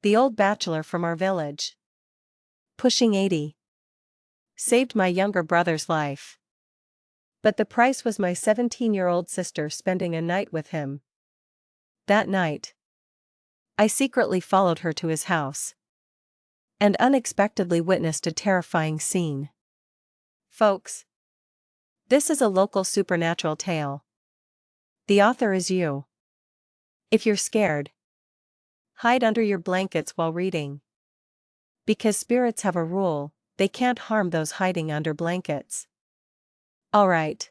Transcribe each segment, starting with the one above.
The old bachelor from our village. Pushing 80. Saved my younger brother's life. But the price was my 17-year-old sister spending a night with him. That night, I secretly followed her to his house and unexpectedly witnessed a terrifying scene. Folks, this is a local supernatural tale. The author is you. If you're scared, hide under your blankets while reading. Because spirits have a rule, they can't harm those hiding under blankets. Alright.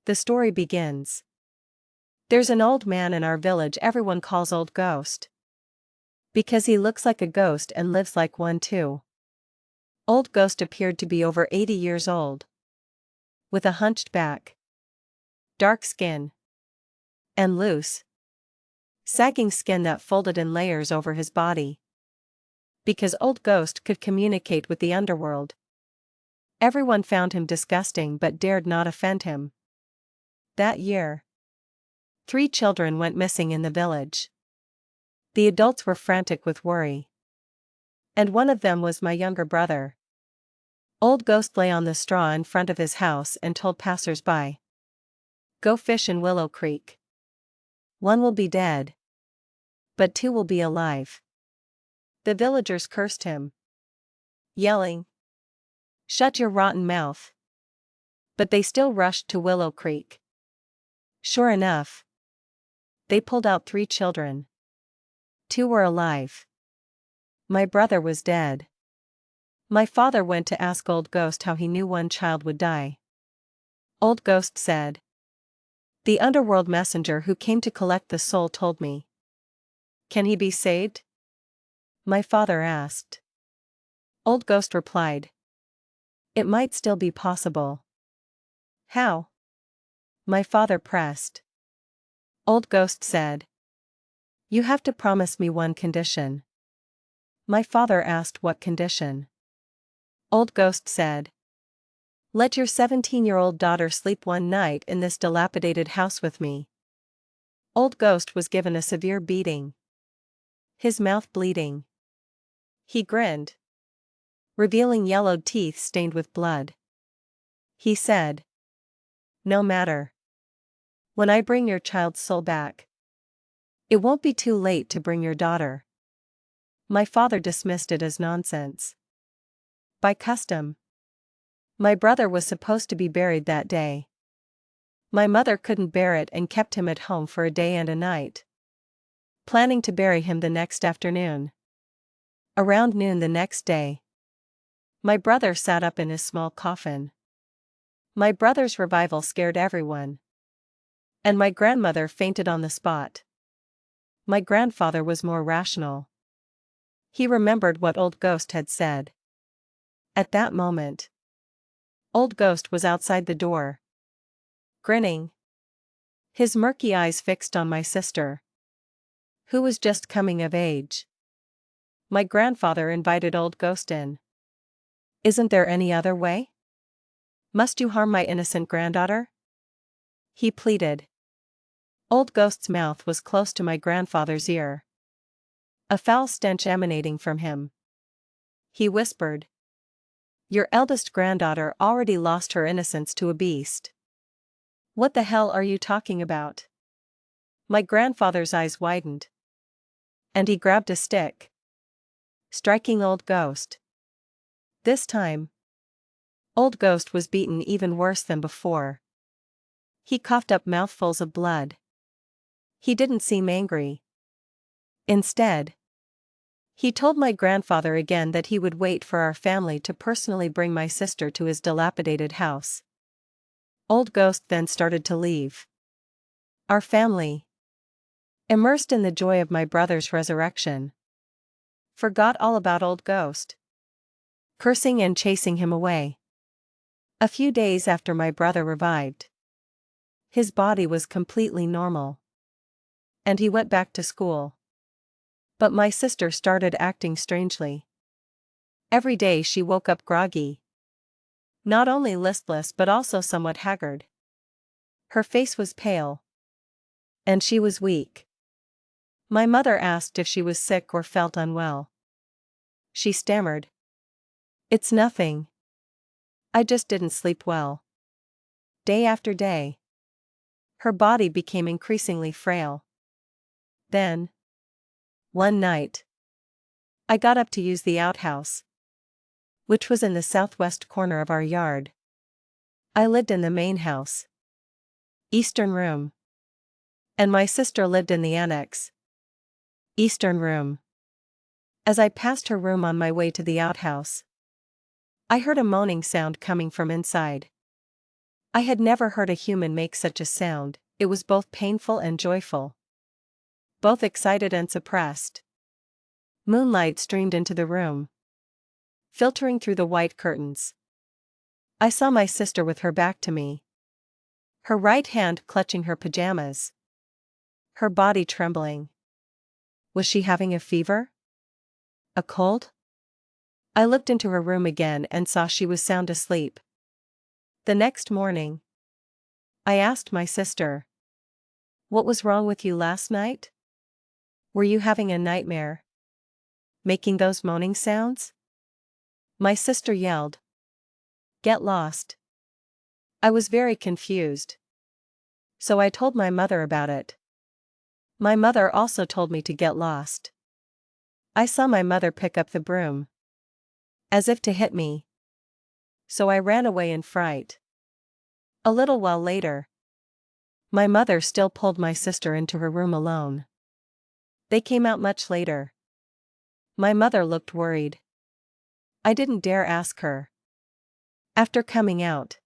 The story begins. There's an old man in our village everyone calls Old Ghost. Because he looks like a ghost and lives like one too. Old Ghost appeared to be over 80 years old. With a hunched back, dark skin, and loose, sagging skin that folded in layers over his body. Because Old Ghost could communicate with the underworld, everyone found him disgusting but dared not offend him. That year, 3 children went missing in the village. The adults were frantic with worry. And one of them was my younger brother. Old Ghost lay on the straw in front of his house and told passers-by, "Go fish in Willow Creek. 1 will be dead, but 2 will be alive." The villagers cursed him, yelling, "Shut your rotten mouth." But they still rushed to Willow Creek. Sure enough, they pulled out 3 children. 2 were alive. My brother was dead. My father went to ask Old Ghost how he knew one child would die. Old Ghost said, "The underworld messenger who came to collect the soul told me." "Can he be saved?" my father asked. Old Ghost replied, "It might still be possible." "How?" my father pressed. Old Ghost said, "You have to promise me one condition." My father asked what condition. Old Ghost said, "Let your 17-year-old daughter sleep one night in this dilapidated house with me." Old Ghost was given a severe beating, his mouth bleeding. He grinned, revealing yellowed teeth stained with blood. He said, "No matter. When I bring your child's soul back, it won't be too late to bring your daughter." My father dismissed it as nonsense. By custom, my brother was supposed to be buried that day. My mother couldn't bear it and kept him at home for a day and a night, planning to bury him the next afternoon. Around noon the next day, my brother sat up in his small coffin. My brother's revival scared everyone, and my grandmother fainted on the spot. My grandfather was more rational. He remembered what Old Ghost had said. At that moment, Old Ghost was outside the door, grinning, his murky eyes fixed on my sister, who was just coming of age. My grandfather invited Old Ghost in. "Isn't there any other way? Must you harm my innocent granddaughter?" he pleaded. Old Ghost's mouth was close to my grandfather's ear, a foul stench emanating from him. He whispered, "Your eldest granddaughter already lost her innocence to a beast." "What the hell are you talking about?" My grandfather's eyes widened, and he grabbed a stick, striking Old Ghost. This time, Old Ghost was beaten even worse than before. He coughed up mouthfuls of blood. He didn't seem angry. Instead, he told my grandfather again that he would wait for our family to personally bring my sister to his dilapidated house. Old Ghost then started to leave. Our family, immersed in the joy of my brother's resurrection, forgot all about Old Ghost, cursing and chasing him away. A few days after my brother revived, his body was completely normal, and he went back to school. But my sister started acting strangely. Every day she woke up groggy, not only listless but also somewhat haggard. Her face was pale, and she was weak. My mother asked if she was sick or felt unwell. She stammered. "It's nothing. I just didn't sleep well." Day after day, her body became increasingly frail. Then, one night, I got up to use the outhouse, which was in the southwest corner of our yard. I lived in the main house, eastern room, and my sister lived in the annex, eastern room. As I passed her room on my way to the outhouse, I heard a moaning sound coming from inside. I had never heard a human make such a sound. It was both painful and joyful, both excited and suppressed. Moonlight streamed into the room, filtering through the white curtains. I saw my sister with her back to me, her right hand clutching her pajamas, her body trembling. Was she having a fever? A cold? I looked into her room again and saw she was sound asleep. The next morning, I asked my sister, "What was wrong with you last night? Were you having a nightmare? Making those moaning sounds?" My sister yelled, "Get lost." I was very confused, so I told my mother about it. My mother also told me to get lost. I saw my mother pick up the broom, as if to hit me, so I ran away in fright. A little while later, my mother still pulled my sister into her room alone. They came out much later. My mother looked worried. I didn't dare ask her. After coming out,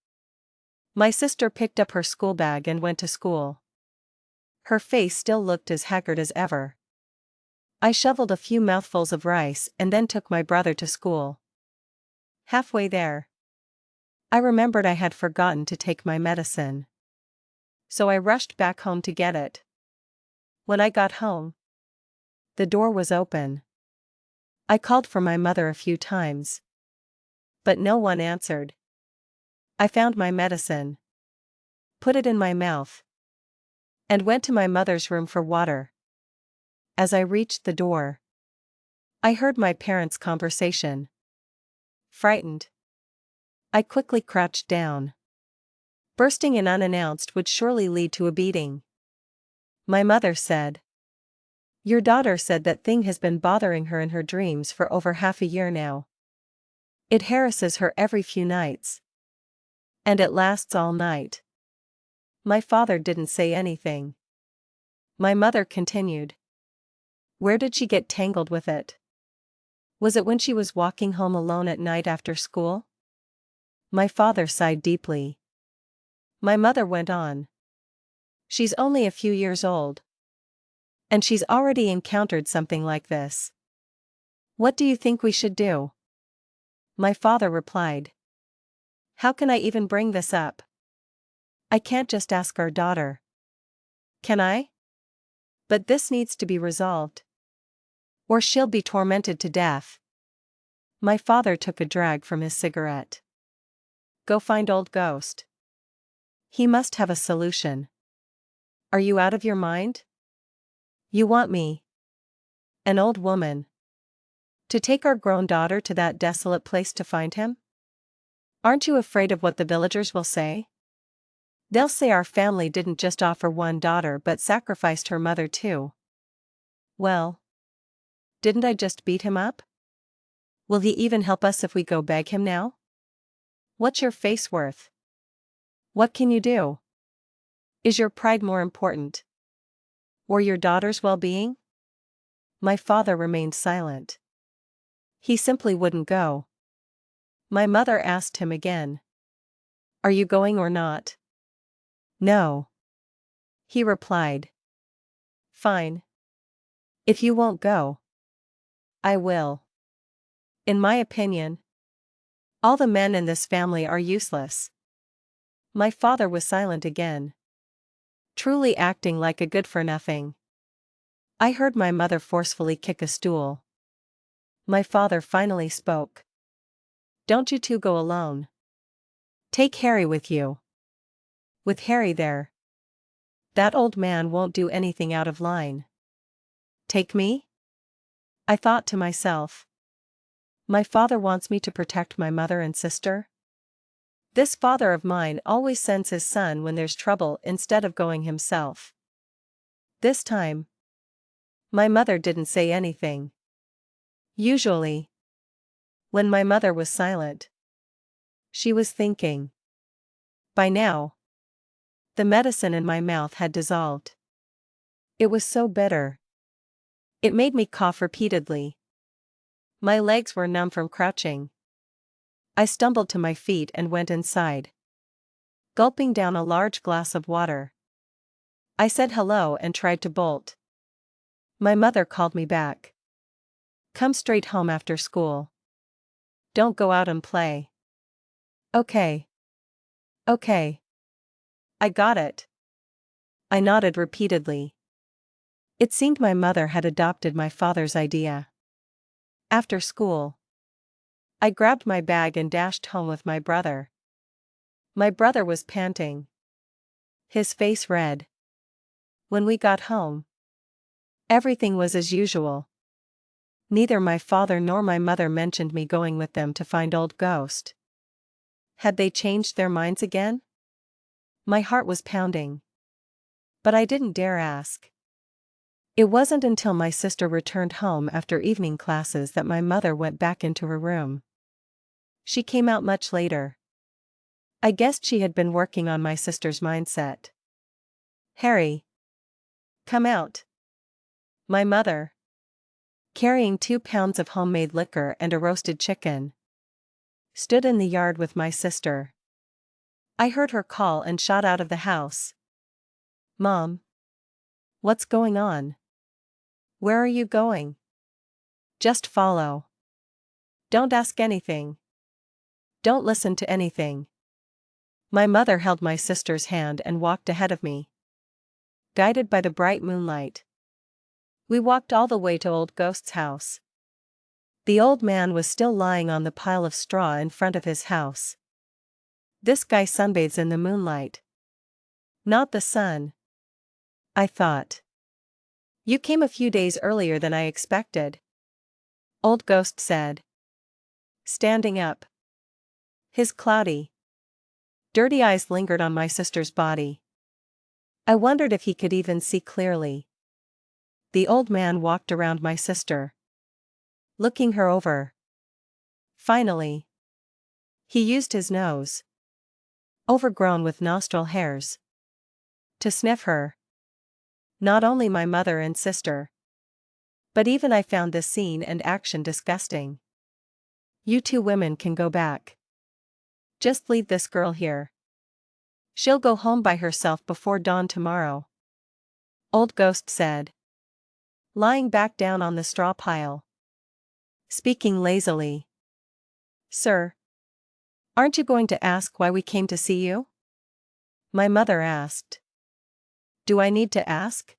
my sister picked up her school bag and went to school. Her face still looked as haggard as ever. I shoveled a few mouthfuls of rice and then took my brother to school. Halfway there, I remembered I had forgotten to take my medicine, so I rushed back home to get it. When I got home, the door was open. I called for my mother a few times, but no one answered. I found my medicine, put it in my mouth, and went to my mother's room for water. As I reached the door, I heard my parents' conversation. Frightened, I quickly crouched down. Bursting in unannounced would surely lead to a beating. My mother said, "Your daughter said that thing has been bothering her in her dreams for over half a year now. It harasses her every few nights. And it lasts all night." My father didn't say anything. My mother continued, "Where did she get tangled with it? Was it when she was walking home alone at night after school?" My father sighed deeply. My mother went on, "She's only a few years old, and she's already encountered something like this. What do you think we should do?" My father replied, "How can I even bring this up? I can't just ask our daughter. Can I? But this needs to be resolved, or she'll be tormented to death." My father took a drag from his cigarette. "Go find old Ghost. He must have a solution. Are you out of your mind? You want me, an old woman, to take our grown daughter to that desolate place to find him? Aren't you afraid of what the villagers will say? They'll say our family didn't just offer one daughter but sacrificed her mother too." "Well, didn't I just beat him up? Will he even help us if we go beg him now? What's your face worth? What can you do? Is your pride more important? Or your daughter's well-being?" My father remained silent. He simply wouldn't go. My mother asked him again, "Are you going or not?" "No," he replied. "Fine. If you won't go, I will. In my opinion, all the men in this family are useless." My father was silent again, truly acting like a good-for-nothing. I heard my mother forcefully kick a stool. My father finally spoke. "Don't you two go alone. Take Harry with you. With Harry there, that old man won't do anything out of line. Take me? I thought to myself. My father wants me to protect my mother and sister? This father of mine always sends his son when there's trouble instead of going himself. This time, my mother didn't say anything. Usually, when my mother was silent, she was thinking. By now, the medicine in my mouth had dissolved. It was so bitter. It made me cough repeatedly. My legs were numb from crouching. I stumbled to my feet and went inside, gulping down a large glass of water. I said hello and tried to bolt. My mother called me back. Come straight home after school. Don't go out and play. Okay. Okay. I got it. I nodded repeatedly. It seemed my mother had adopted my father's idea. After school, I grabbed my bag and dashed home with my brother. My brother was panting, his face red. When we got home, everything was as usual. Neither my father nor my mother mentioned me going with them to find Old Ghost. Had they changed their minds again? My heart was pounding. But I didn't dare ask. It wasn't until my sister returned home after evening classes that my mother went back into her room. She came out much later. I guessed she had been working on my sister's mindset. Harry, come out. My mother, carrying 2 pounds of homemade liquor and a roasted chicken, stood in the yard with my sister. I heard her call and shot out of the house. Mom, what's going on? Where are you going? Just follow. Don't ask anything. Don't listen to anything. My mother held my sister's hand and walked ahead of me, guided by the bright moonlight. We walked all the way to Old Ghost's house. The old man was still lying on the pile of straw in front of his house. This guy sunbathes in the moonlight. Not the sun, I thought. You came a few days earlier than I expected, Old Ghost said, standing up. His cloudy, dirty eyes lingered on my sister's body. I wondered if he could even see clearly. The old man walked around my sister, looking her over. Finally, he used his nose, overgrown with nostril hairs, to sniff her. Not only my mother and sister, but even I found this scene and action disgusting. You 2 women can go back. Just leave this girl here. She'll go home by herself before dawn tomorrow, Old Ghost said, lying back down on the straw pile, speaking lazily. Sir, aren't you going to ask why we came to see you? My mother asked. Do I need to ask?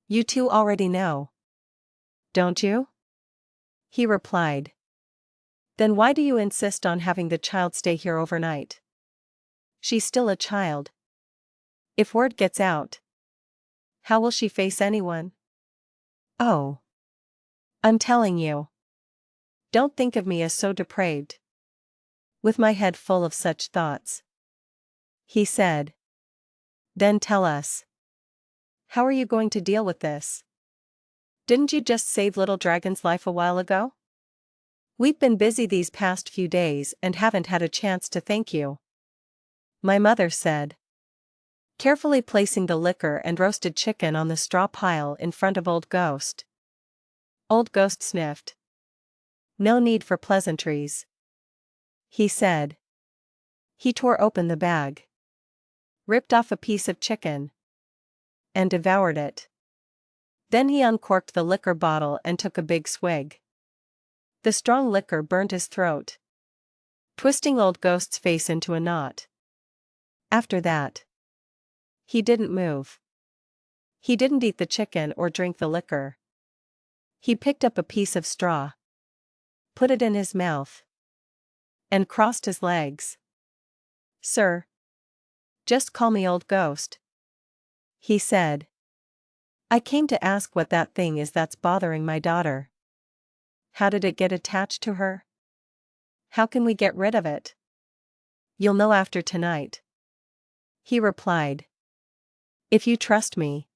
You 2 already know, don't you? He replied. Then why do you insist on having the child stay here overnight? She's still a child. If word gets out, how will she face anyone? Oh, I'm telling you. Don't think of me as so depraved. With my head full of such thoughts, he said. Then tell us. How are you going to deal with this? Didn't you just save Little Dragon's life a while ago? We've been busy these past few days and haven't had a chance to thank you, my mother said, carefully placing the liquor and roasted chicken on the straw pile in front of Old Ghost. Old Ghost sniffed. No need for pleasantries, he said. He tore open the bag, ripped off a piece of chicken, and devoured it. Then he uncorked the liquor bottle and took a big swig. The strong liquor burned his throat, twisting Old Ghost's face into a knot. After that, he didn't move. He didn't eat the chicken or drink the liquor. He picked up a piece of straw, put it in his mouth, and crossed his legs. Sir, just call me Old Ghost, he said. I came to ask what that thing is that's bothering my daughter. How did it get attached to her? How can we get rid of it? You'll know after tonight. He replied. If you trust me,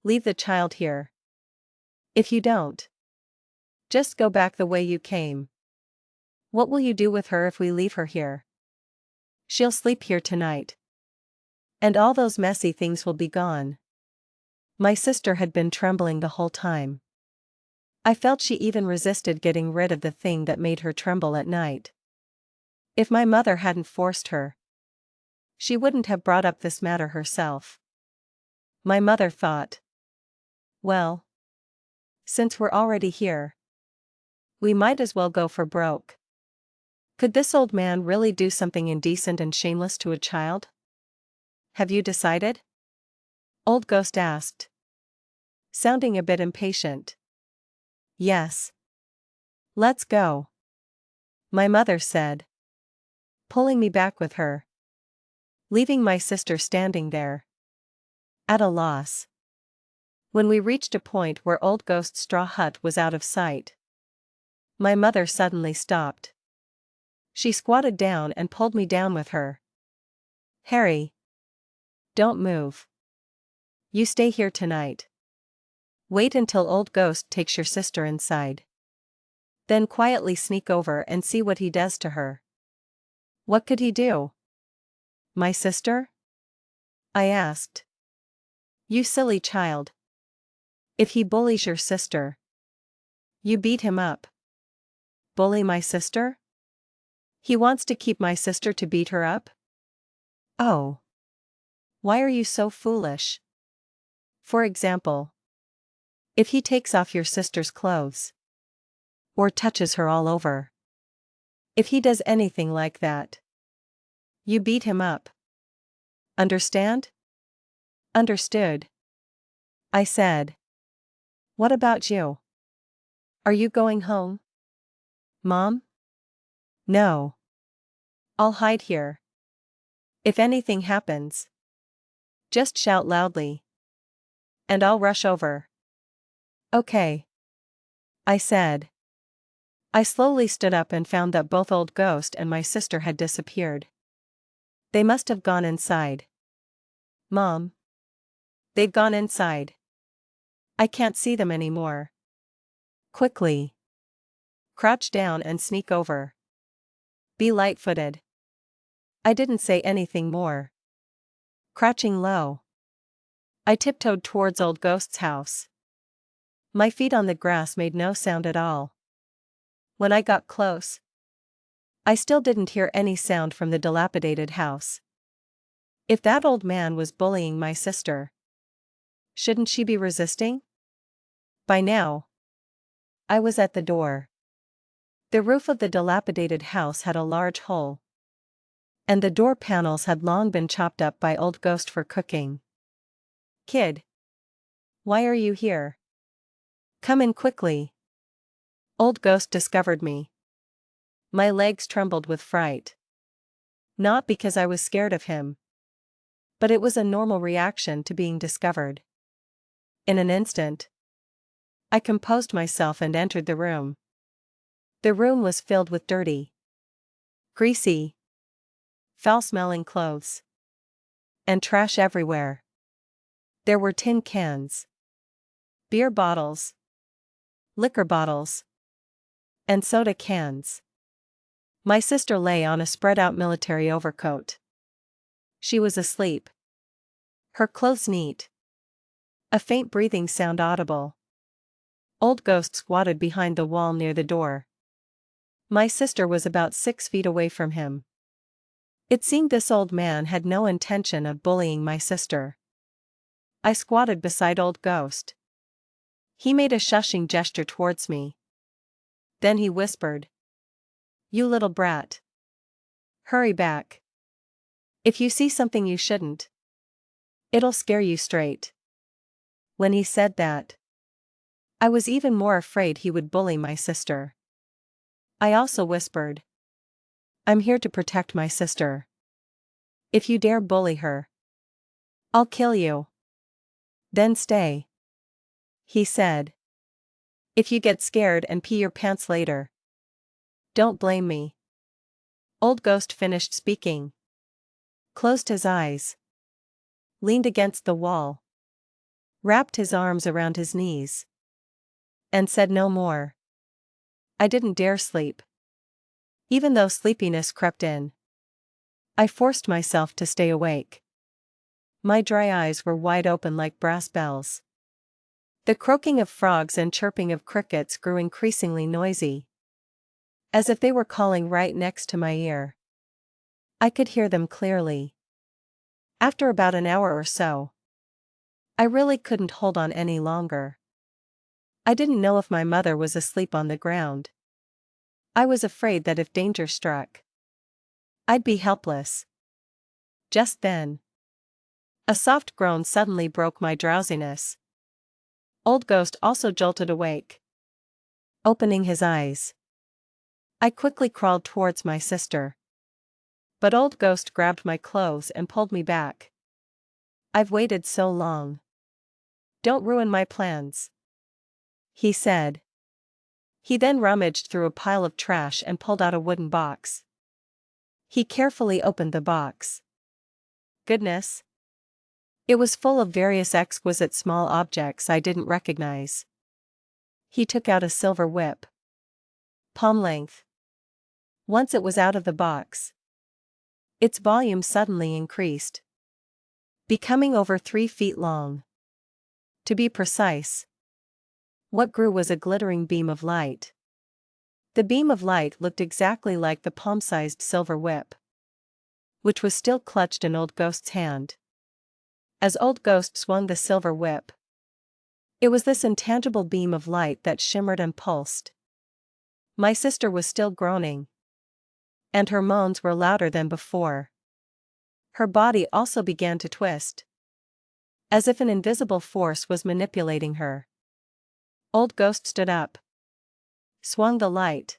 leave the child here. If you don't, just go back the way you came. What will you do with her if we leave her here? She'll sleep here tonight. And all those messy things will be gone. My sister had been trembling the whole time. I felt she even resisted getting rid of the thing that made her tremble at night. If my mother hadn't forced her, she wouldn't have brought up this matter herself. My mother thought, well, since we're already here, we might as well go for broke. Could this old man really do something indecent and shameless to a child? Have you decided? Old Ghost asked, sounding a bit impatient. Yes. Let's go, my mother said, pulling me back with her, leaving my sister standing there, at a loss. When we reached a point where Old Ghost's straw hut was out of sight, my mother suddenly stopped. She squatted down and pulled me down with her. Harry, don't move. You stay here tonight. Wait until Old Ghost takes your sister inside. Then quietly sneak over and see what he does to her. What could he do? My sister? I asked. You silly child. If he bullies your sister, you beat him up. Bully my sister? He wants to keep my sister to beat her up? Oh. Why are you so foolish? For example, if he takes off your sister's clothes, or touches her all over, if he does anything like that, you beat him up. Understand? Understood, I said. What about you? Are you going home? Mom? No. I'll hide here. If anything happens, just shout loudly, and I'll rush over. Okay, I said. I slowly stood up and found that both Old Ghost and my sister had disappeared. They must have gone inside. Mom. They've gone inside. I can't see them anymore. Quickly. Crouch down and sneak over. Be light-footed. I didn't say anything more. Crouching low, I tiptoed towards Old Ghost's house. My feet on the grass made no sound at all. When I got close, I still didn't hear any sound from the dilapidated house. If that old man was bullying my sister, shouldn't she be resisting? By now, I was at the door. The roof of the dilapidated house had a large hole, and the door panels had long been chopped up by Old Ghost for cooking. Kid, why are you here? Come in quickly. Old Ghost discovered me. My legs trembled with fright. Not because I was scared of him, but it was a normal reaction to being discovered. In an instant, I composed myself and entered the room. The room was filled with dirty, greasy, foul-smelling clothes, and trash everywhere. There were tin cans, beer bottles, liquor bottles, and soda cans. My sister lay on a spread-out military overcoat. She was asleep. Her clothes neat. A faint breathing sound audible. Old Ghost squatted behind the wall near the door. My sister was about 6 feet away from him. It seemed this old man had no intention of bullying my sister. I squatted beside Old Ghost. He made a shushing gesture towards me. Then he whispered, "You little brat. Hurry back. If you see something you shouldn't, it'll scare you straight." When he said that, I was even more afraid he would bully my sister. I also whispered, "I'm here to protect my sister. If you dare bully her, I'll kill you." Then stay. he said. If you get scared and pee your pants later, don't blame me. Old Ghost finished speaking, closed his eyes, leaned against the wall, wrapped his arms around his knees, and said no more. I didn't dare sleep. Even though sleepiness crept in, I forced myself to stay awake. My dry eyes were wide open like brass bells. The croaking of frogs and chirping of crickets grew increasingly noisy, as if they were calling right next to my ear. I could hear them clearly. After about an hour or so, I really couldn't hold on any longer. I didn't know if my mother was asleep on the ground. I was afraid that if danger struck, I'd be helpless. Just then, a soft groan suddenly broke my drowsiness. Old Ghost also jolted awake, opening his eyes. I quickly crawled towards my sister, but Old Ghost grabbed my clothes and pulled me back. I've waited so long. Don't ruin my plans, he said. He then rummaged through a pile of trash and pulled out a wooden box. He carefully opened the box. Goodness! It was full of various exquisite small objects I didn't recognize. He took out a silver whip, palm length. Once it was out of the box, its volume suddenly increased, becoming over 3 feet long. To be precise, what grew was a glittering beam of light. The beam of light looked exactly like the palm-sized silver whip, which was still clutched in Old Ghost's hand. As Old Ghost swung the silver whip, it was this intangible beam of light that shimmered and pulsed. My sister was still groaning, and her moans were louder than before. Her body also began to twist, as if an invisible force was manipulating her. Old Ghost stood up, swung the light,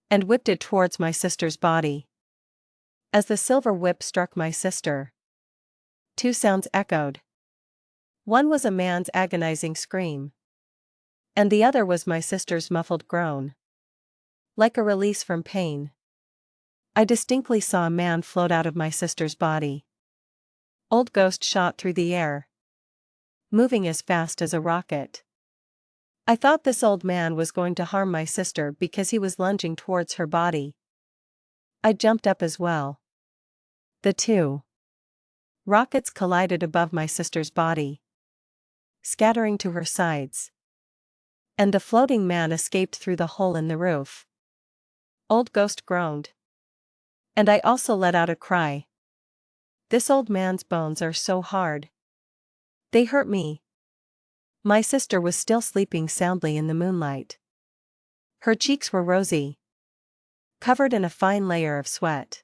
and whipped it towards my sister's body. As the silver whip struck my sister, 2 sounds echoed. One was a man's agonizing scream, and the other was my sister's muffled groan, like a release from pain. I distinctly saw a man float out of my sister's body. Old Ghost shot through the air, moving as fast as a rocket. I thought this old man was going to harm my sister because he was lunging towards her body. I jumped up as well. The 2 rockets collided above my sister's body, scattering to her sides, and the floating man escaped through the hole in the roof. Old Ghost groaned, and I also let out a cry. This old man's bones are so hard. They hurt me. My sister was still sleeping soundly in the moonlight. Her cheeks were rosy, covered in a fine layer of sweat.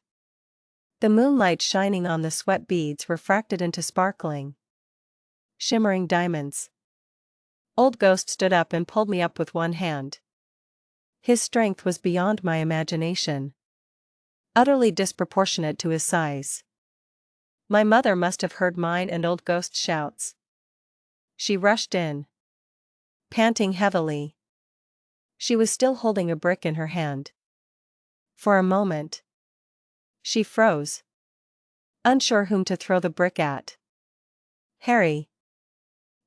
The moonlight shining on the sweat beads refracted into sparkling, shimmering diamonds. Old Ghost stood up and pulled me up with one hand. His strength was beyond my imagination, utterly disproportionate to his size. My mother must have heard mine and Old Ghost's shouts. She rushed in, panting heavily. She was still holding a brick in her hand. For a moment, she froze, unsure whom to throw the brick at. Harry,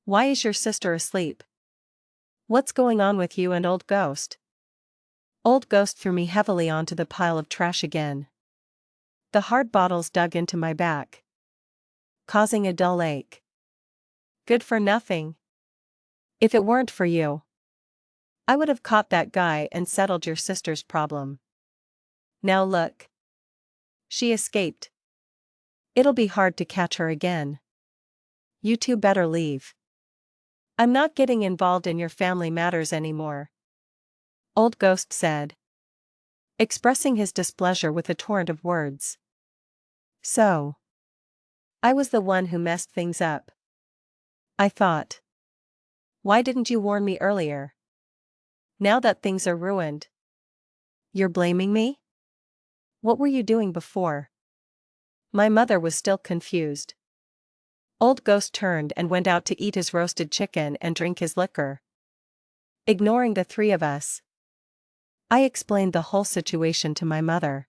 why is your sister asleep? What's going on with you and Old Ghost? Old Ghost threw me heavily onto the pile of trash again. The hard bottles dug into my back, causing a dull ache. Good for nothing. If it weren't for you, I would have caught that guy and settled your sister's problem. Now look. She escaped. It'll be hard to catch her again. You two better leave. I'm not getting involved in your family matters anymore, Old Ghost said, expressing his displeasure with a torrent of words. So, I was the one who messed things up, I thought. Why didn't you warn me earlier? Now that things are ruined, you're blaming me? What were you doing before? My mother was still confused. Old Ghost turned and went out to eat his roasted chicken and drink his liquor, ignoring the three of us. I explained the whole situation to my mother.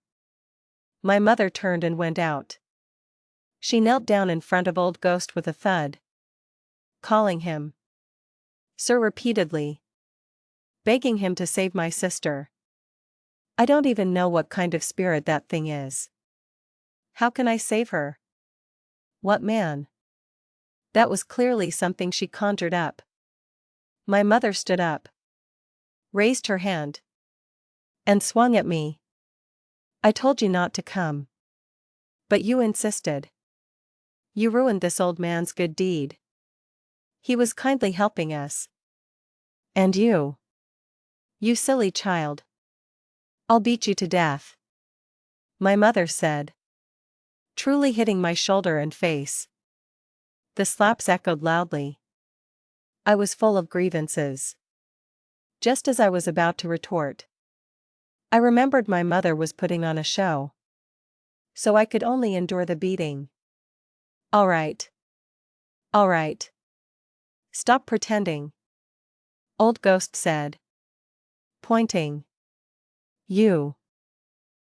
My mother turned and went out. She knelt down in front of Old Ghost with a thud, calling him sir repeatedly, begging him to save my sister. I don't even know what kind of spirit that thing is. How can I save her? What man? That was clearly something she conjured up. My mother stood up, raised her hand, and swung at me. I told you not to come. But you insisted. You ruined this old man's good deed. He was kindly helping us. And you? You silly child. I'll beat you to death. My mother said, truly hitting my shoulder and face. The slaps echoed loudly. I was full of grievances. Just as I was about to retort, I remembered my mother was putting on a show, so I could only endure the beating. All right. All right. Stop pretending, Old Ghost said, pointing. You.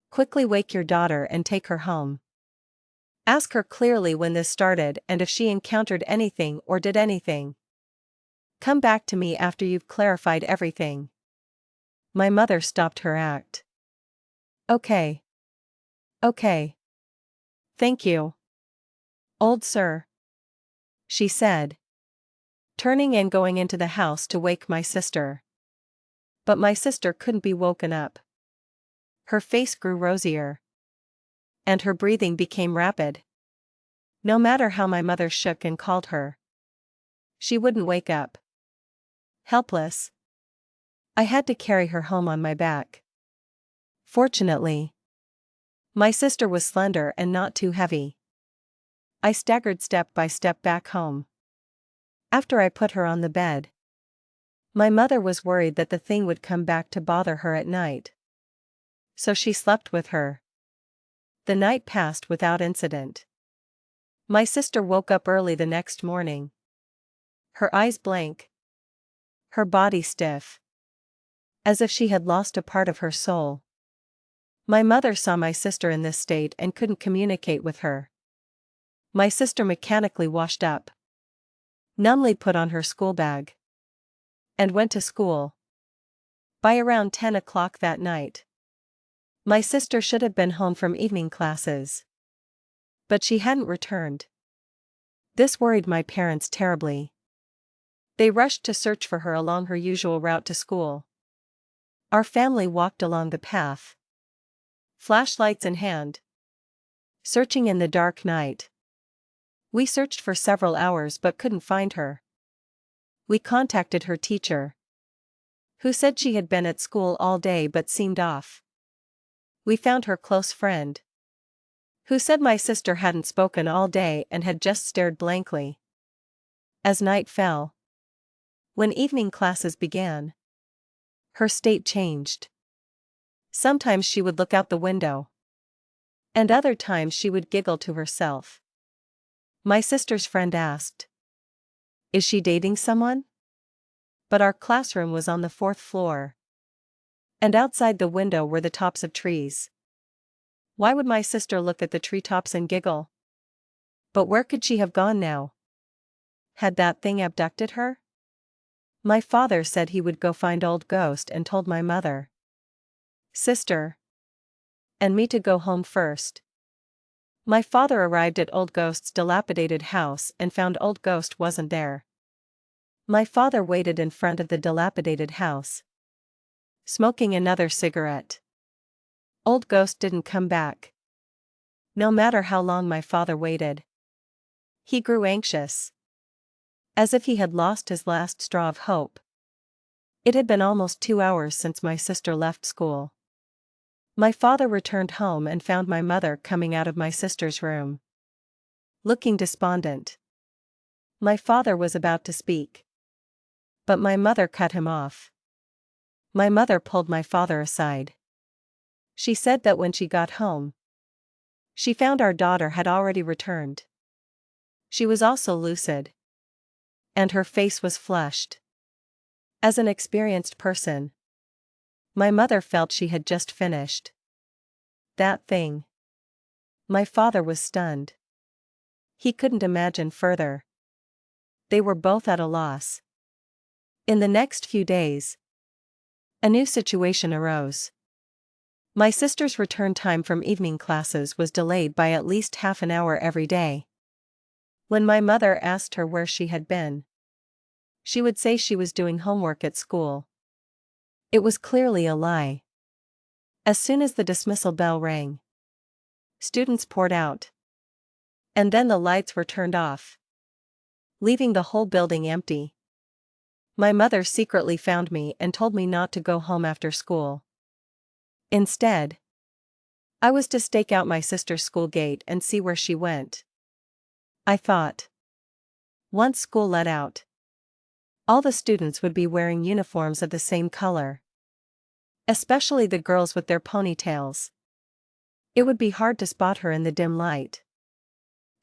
Quickly wake your daughter and take her home. Ask her clearly when this started and if she encountered anything or did anything. Come back to me after you've clarified everything. My mother stopped her act. Okay. Okay. Thank you, old sir, she said, turning and going into the house to wake my sister. But my sister couldn't be woken up. Her face grew rosier, and her breathing became rapid. No matter how my mother shook and called her, she wouldn't wake up. Helpless, I had to carry her home on my back. Fortunately, my sister was slender and not too heavy. I staggered step by step back home. After I put her on the bed, my mother was worried that the thing would come back to bother her at night, so she slept with her. The night passed without incident. My sister woke up early the next morning, her eyes blank, her body stiff, as if she had lost a part of her soul. My mother saw my sister in this state and couldn't communicate with her. My sister mechanically washed up, numbly put on her school bag, and went to school. By around 10 o'clock that night, my sister should have been home from evening classes, but she hadn't returned. This worried my parents terribly. They rushed to search for her along her usual route to school. Our family walked along the path, flashlights in hand, searching in the dark night. We searched for several hours but couldn't find her. We contacted her teacher, who said she had been at school all day but seemed off. We found her close friend, who said my sister hadn't spoken all day and had just stared blankly. As night fell, when evening classes began, her state changed. Sometimes she would look out the window, and other times she would giggle to herself. My sister's friend asked, "Is she dating someone?" But our classroom was on the 4th floor, and outside the window were the tops of trees. Why would my sister look at the treetops and giggle? But where could she have gone now? Had that thing abducted her? My father said he would go find Old Ghost and told my mother, sister, and me to go home first. My father arrived at Old Ghost's dilapidated house and found Old Ghost wasn't there. My father waited in front of the dilapidated house, smoking another cigarette. Old Ghost didn't come back. No matter how long my father waited, he grew anxious, as if he had lost his last straw of hope. It had been almost 2 hours since my sister left school. My father returned home and found my mother coming out of my sister's room, looking despondent. My father was about to speak, but my mother cut him off. My mother pulled my father aside. She said that when she got home, she found our daughter had already returned. She was also lucid. And her face was flushed. As an experienced person, my mother felt she had just finished that thing. My father was stunned. He couldn't imagine further. They were both at a loss. In the next few days, a new situation arose. My sister's return time from evening classes was delayed by at least half an hour every day. When my mother asked her where she had been, she would say she was doing homework at school. It was clearly a lie. As soon as the dismissal bell rang, students poured out. And then the lights were turned off, leaving the whole building empty. My mother secretly found me and told me not to go home after school. Instead, I was to stake out my sister's school gate and see where she went. I thought, once school let out, all the students would be wearing uniforms of the same color. Especially the girls with their ponytails. It would be hard to spot her in the dim light.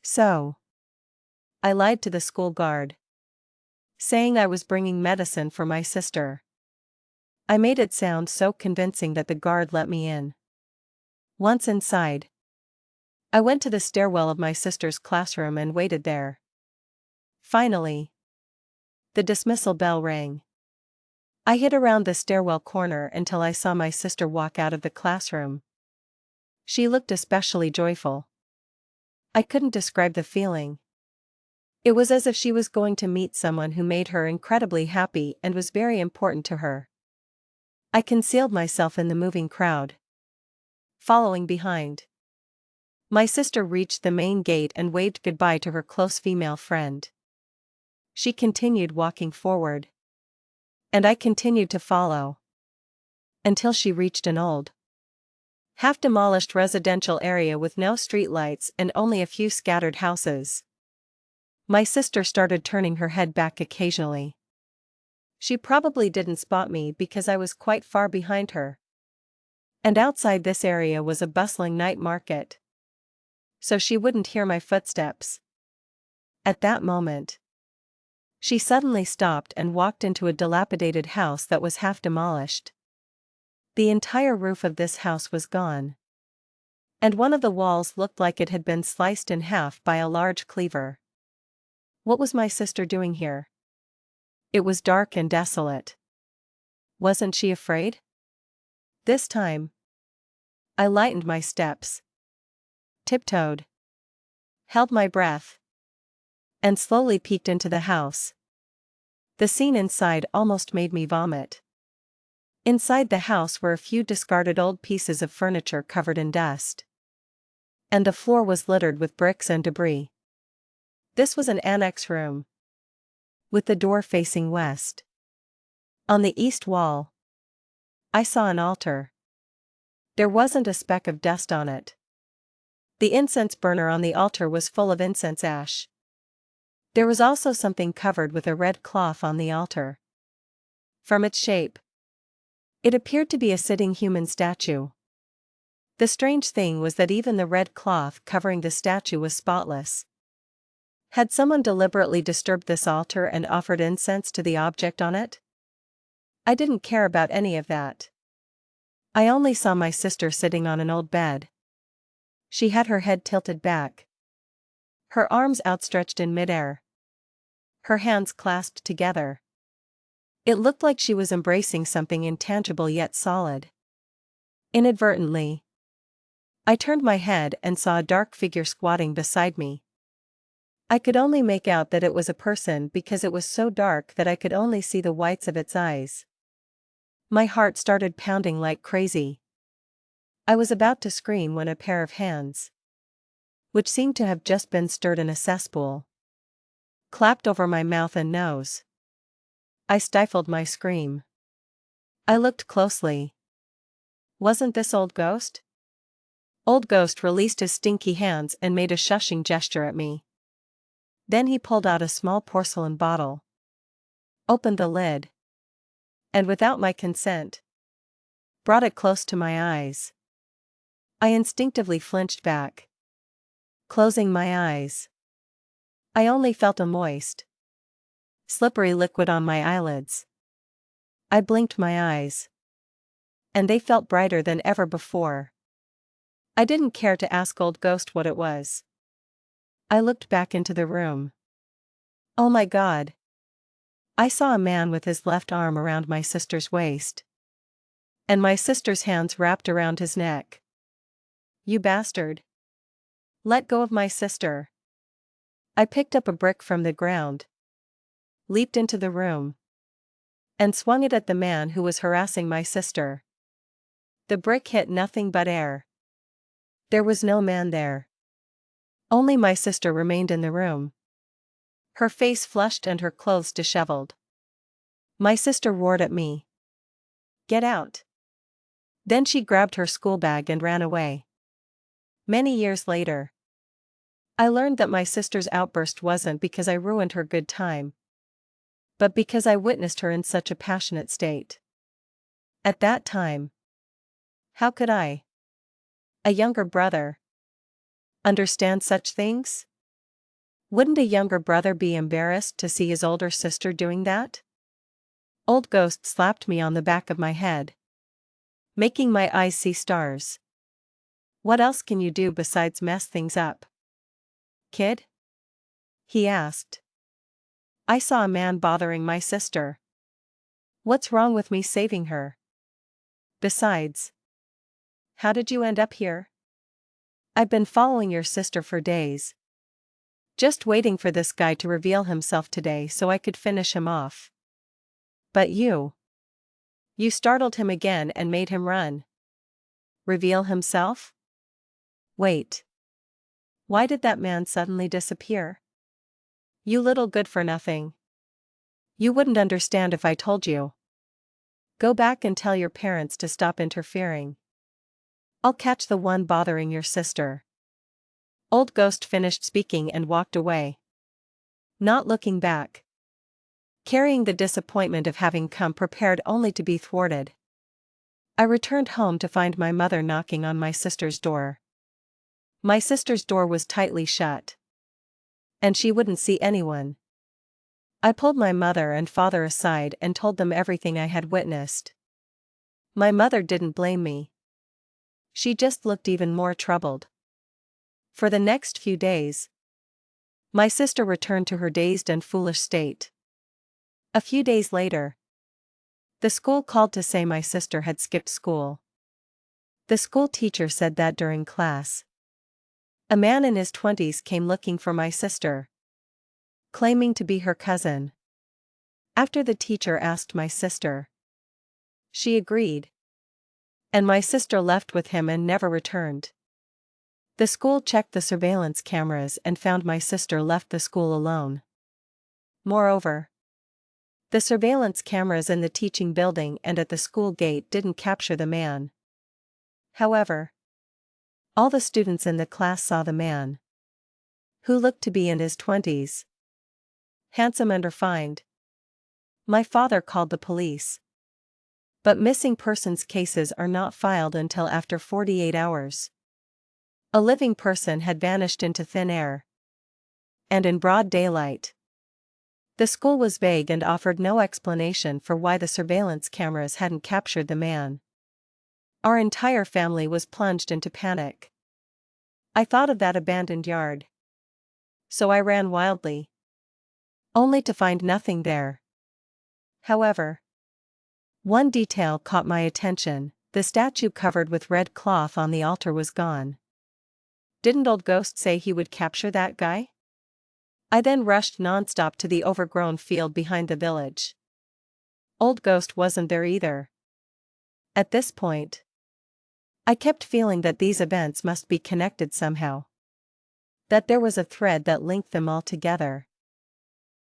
So, I lied to the school guard, saying I was bringing medicine for my sister. I made it sound so convincing that the guard let me in. Once inside, I went to the stairwell of my sister's classroom and waited there. Finally, the dismissal bell rang. I hid around the stairwell corner until I saw my sister walk out of the classroom. She looked especially joyful. I couldn't describe the feeling. It was as if she was going to meet someone who made her incredibly happy and was very important to her. I concealed myself in the moving crowd, following behind. My sister reached the main gate and waved goodbye to her close female friend. She continued walking forward, and I continued to follow, until she reached an old, half-demolished residential area with no streetlights and only a few scattered houses. My sister started turning her head back occasionally. She probably didn't spot me because I was quite far behind her. And outside this area was a bustling night market, so she wouldn't hear my footsteps. At that moment, she suddenly stopped and walked into a dilapidated house that was half demolished. The entire roof of this house was gone, and one of the walls looked like it had been sliced in half by a large cleaver. What was my sister doing here? It was dark and desolate. Wasn't she afraid? This time, I lightened my steps, tiptoed, held my breath, and slowly peeked into the house. The scene inside almost made me vomit. Inside the house were a few discarded old pieces of furniture covered in dust. And the floor was littered with bricks and debris. This was an annex room, with the door facing west. On the east wall, I saw an altar. There wasn't a speck of dust on it. The incense burner on the altar was full of incense ash. There was also something covered with a red cloth on the altar. From its shape, it appeared to be a sitting human statue. The strange thing was that even the red cloth covering the statue was spotless. Had someone deliberately disturbed this altar and offered incense to the object on it? I didn't care about any of that. I only saw my sister sitting on an old bed. She had her head tilted back, her arms outstretched in midair, her hands clasped together. It looked like she was embracing something intangible yet solid. Inadvertently, I turned my head and saw a dark figure squatting beside me. I could only make out that it was a person because it was so dark that I could only see the whites of its eyes. My heart started pounding like crazy. I was about to scream when a pair of hands, which seemed to have just been stirred in a cesspool, clapped over my mouth and nose. I stifled my scream. I looked closely. Wasn't this Old Ghost? Old Ghost released his stinky hands and made a shushing gesture at me. Then he pulled out a small porcelain bottle, opened the lid, and without my consent, brought it close to my eyes. I instinctively flinched back, closing my eyes. I only felt a moist, slippery liquid on my eyelids. I blinked my eyes, and they felt brighter than ever before. I didn't care to ask Old Ghost what it was. I looked back into the room. Oh my God! I saw a man with his left arm around my sister's waist, and my sister's hands wrapped around his neck. You bastard! Let go of my sister! I picked up a brick from the ground, leaped into the room, and swung it at the man who was harassing my sister. The brick hit nothing but air. There was no man there. Only my sister remained in the room, her face flushed and her clothes disheveled. My sister roared at me. Get out! Then she grabbed her school bag and ran away. Many years later, I learned that my sister's outburst wasn't because I ruined her good time, but because I witnessed her in such a passionate state. At that time, how could I, a younger brother, understand such things? Wouldn't a younger brother be embarrassed to see his older sister doing that? Old Ghost slapped me on the back of my head, making my eyes see stars. What else can you do besides mess things up, kid? He asked. I saw a man bothering my sister. What's wrong with me saving her? Besides, how did you end up here? I've been following your sister for days, just waiting for this guy to reveal himself today so I could finish him off. But you startled him again and made him run. Reveal himself? Wait. Why did that man suddenly disappear? You little good-for-nothing. You wouldn't understand if I told you. Go back and tell your parents to stop interfering. I'll catch the one bothering your sister. Old Ghost finished speaking and walked away, not looking back, carrying the disappointment of having come prepared only to be thwarted. I returned home to find my mother knocking on my sister's door. My sister's door was tightly shut, and she wouldn't see anyone. I pulled my mother and father aside and told them everything I had witnessed. My mother didn't blame me. She just looked even more troubled. For the next few days, my sister returned to her dazed and foolish state. A few days later, the school called to say my sister had skipped school. The school teacher said that during class, a man in his 20s came looking for my sister, claiming to be her cousin. After the teacher asked my sister, she agreed, and my sister left with him and never returned. The school checked the surveillance cameras and found my sister left the school alone. Moreover, the surveillance cameras in the teaching building and at the school gate didn't capture the man. However, all the students in the class saw the man, who looked to be in his 20s, handsome and refined. My father called the police, but missing persons cases are not filed until after 48 hours. A living person had vanished into thin air, and in broad daylight. The school was vague and offered no explanation for why the surveillance cameras hadn't captured the man. Our entire family was plunged into panic. I thought of that abandoned yard, so I ran wildly, only to find nothing there. However, one detail caught my attention: the statue covered with red cloth on the altar was gone. Didn't Old Ghost say he would capture that guy? I then rushed nonstop to the overgrown field behind the village. Old Ghost wasn't there either. At this point, I kept feeling that these events must be connected somehow, that there was a thread that linked them all together.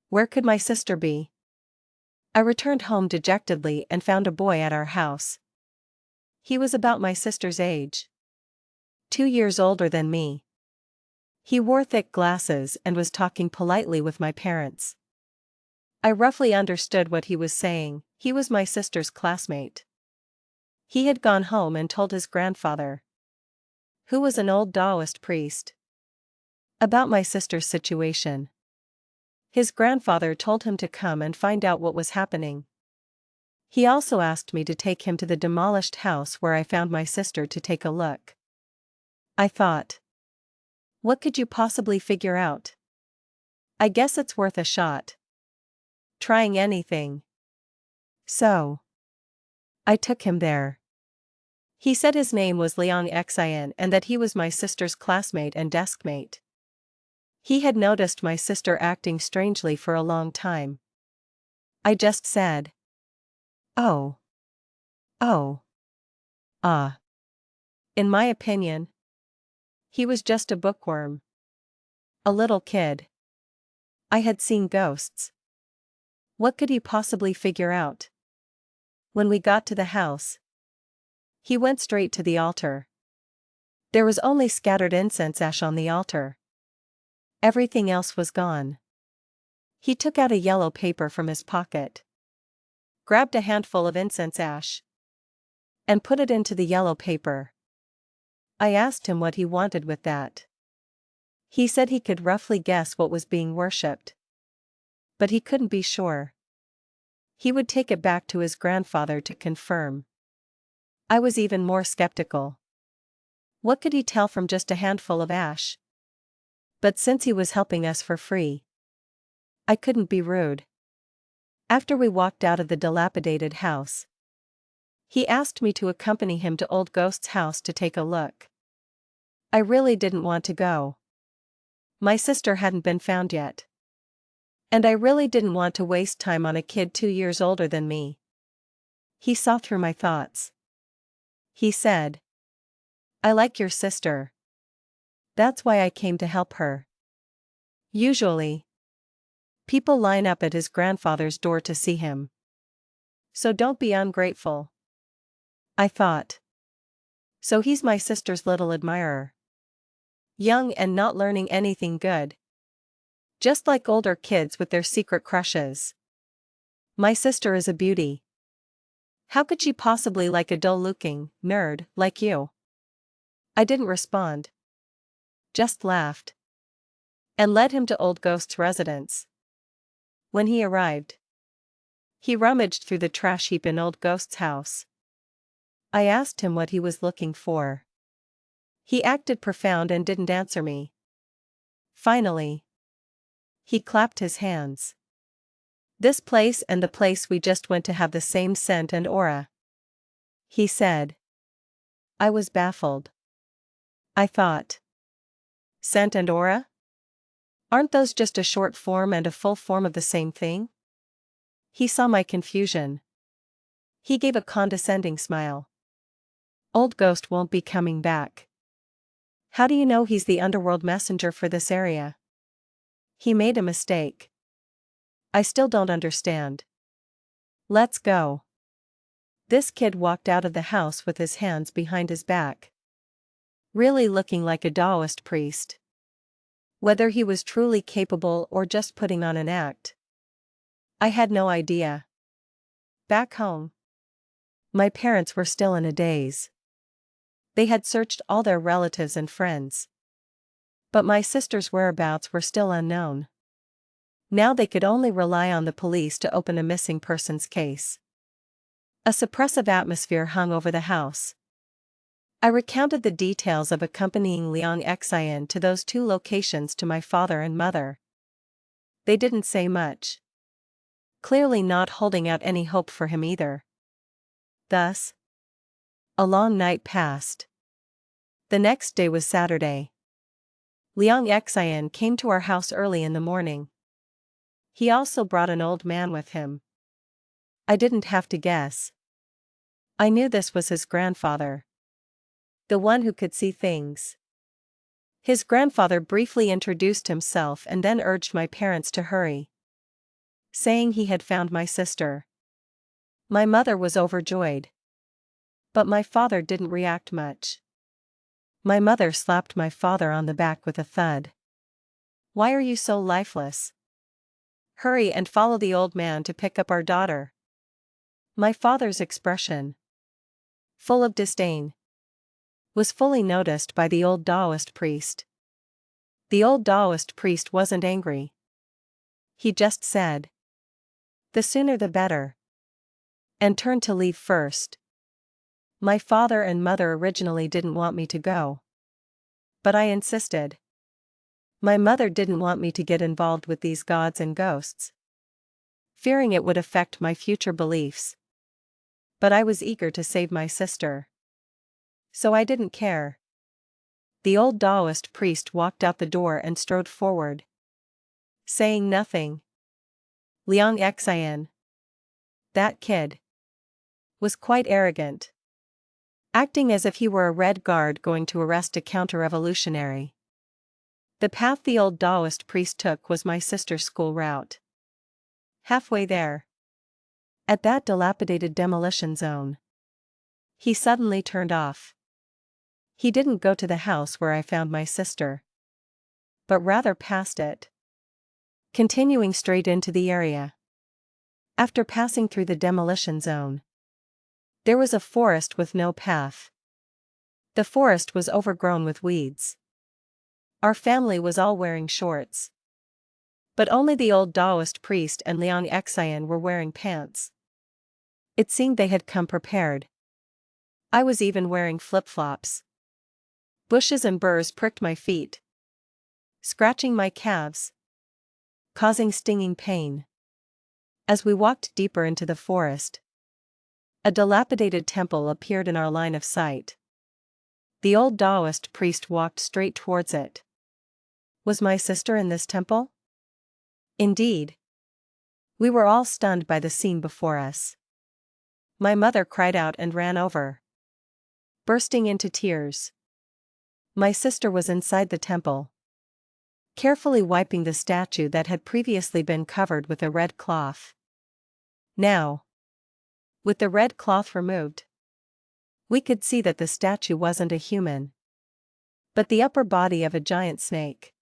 Where could my sister be? I returned home dejectedly and found a boy at our house. He was about my sister's age, 2 years older than me. He wore thick glasses and was talking politely with my parents. I roughly understood what he was saying. He was my sister's classmate. He had gone home and told his grandfather, who was an old Taoist priest, about my sister's situation. His grandfather told him to come and find out what was happening. He also asked me to take him to the demolished house where I found my sister to take a look. I thought, what could you possibly figure out? I guess it's worth a shot. Trying anything. So I took him there. He said his name was Liang Xian and that he was my sister's classmate and deskmate. He had noticed my sister acting strangely for a long time. I just said, "Oh. Oh. Ah." In my opinion, he was just a bookworm. A little kid. I had seen ghosts. What could he possibly figure out? When we got to the house, he went straight to the altar. There was only scattered incense ash on the altar. Everything else was gone. He took out a yellow paper from his pocket, grabbed a handful of incense ash, and put it into the yellow paper. I asked him what he wanted with that. He said he could roughly guess what was being worshipped, but he couldn't be sure. He would take it back to his grandfather to confirm. I was even more skeptical. What could he tell from just a handful of ash? But since he was helping us for free, I couldn't be rude. After we walked out of the dilapidated house, he asked me to accompany him to Old Ghost's house to take a look. I really didn't want to go. My sister hadn't been found yet. And I really didn't want to waste time on a kid 2 years older than me. He saw through my thoughts. He said, "I like your sister. That's why I came to help her." Usually, people line up at his grandfather's door to see him. So don't be ungrateful. I thought. So he's my sister's little admirer. Young and not learning anything good. Just like older kids with their secret crushes. My sister is a beauty. How could she possibly like a dull-looking nerd like you? I didn't respond. Just laughed. And led him to Old Ghost's residence. When he arrived, he rummaged through the trash heap in Old Ghost's house. I asked him what he was looking for. He acted profound and didn't answer me. Finally, he clapped his hands. "This place and the place we just went to have the same scent and aura," he said. I was baffled. I thought, scent and aura? Aren't those just a short form and a full form of the same thing? He saw my confusion. He gave a condescending smile. "Old Ghost won't be coming back." "How do you know he's the underworld messenger for this area?" "He made a mistake." "I still don't understand." "Let's go." This kid walked out of the house with his hands behind his back, really looking like a Taoist priest. Whether he was truly capable or just putting on an act, I had no idea. Back home, my parents were still in a daze. They had searched all their relatives and friends, but my sister's whereabouts were still unknown. Now they could only rely on the police to open a missing persons case. A suppressive atmosphere hung over the house. I recounted the details of accompanying Liang Xian to those 2 locations to my father and mother. They didn't say much. Clearly not holding out any hope for him either. Thus, a long night passed. The next day was Saturday. Liang Xian came to our house early in the morning. He also brought an old man with him. I didn't have to guess. I knew this was his grandfather. The one who could see things. His grandfather briefly introduced himself and then urged my parents to hurry, saying he had found my sister. My mother was overjoyed. But my father didn't react much. My mother slapped my father on the back with a thud. "Why are you so lifeless? Hurry and follow the old man to pick up our daughter." My father's expression, full of disdain, was fully noticed by the old Taoist priest. The old Taoist priest wasn't angry. He just said, "The sooner the better," and turned to leave first. My father and mother originally didn't want me to go, but I insisted. My mother didn't want me to get involved with these gods and ghosts, fearing it would affect my future beliefs. But I was eager to save my sister, so I didn't care. The old Taoist priest walked out the door and strode forward, saying nothing. Liang Xian, that kid, was quite arrogant, acting as if he were a Red Guard going to arrest a counter-revolutionary. The path the old Taoist priest took was my sister's school route. Halfway there, at that dilapidated demolition zone, he suddenly turned off. He didn't go to the house where I found my sister, but rather past it, continuing straight into the area. After passing through the demolition zone, there was a forest with no path. The forest was overgrown with weeds. Our family was all wearing shorts, but only the old Taoist priest and Liang Xian were wearing pants. It seemed they had come prepared. I was even wearing flip-flops. Bushes and burrs pricked my feet, scratching my calves, causing stinging pain. As we walked deeper into the forest, a dilapidated temple appeared in our line of sight. The old Taoist priest walked straight towards it. Was my sister in this temple? Indeed. We were all stunned by the scene before us. My mother cried out and ran over, bursting into tears. My sister was inside the temple, carefully wiping the statue that had previously been covered with a red cloth. Now, with the red cloth removed, we could see that the statue wasn't a human, but the upper body of a giant snake.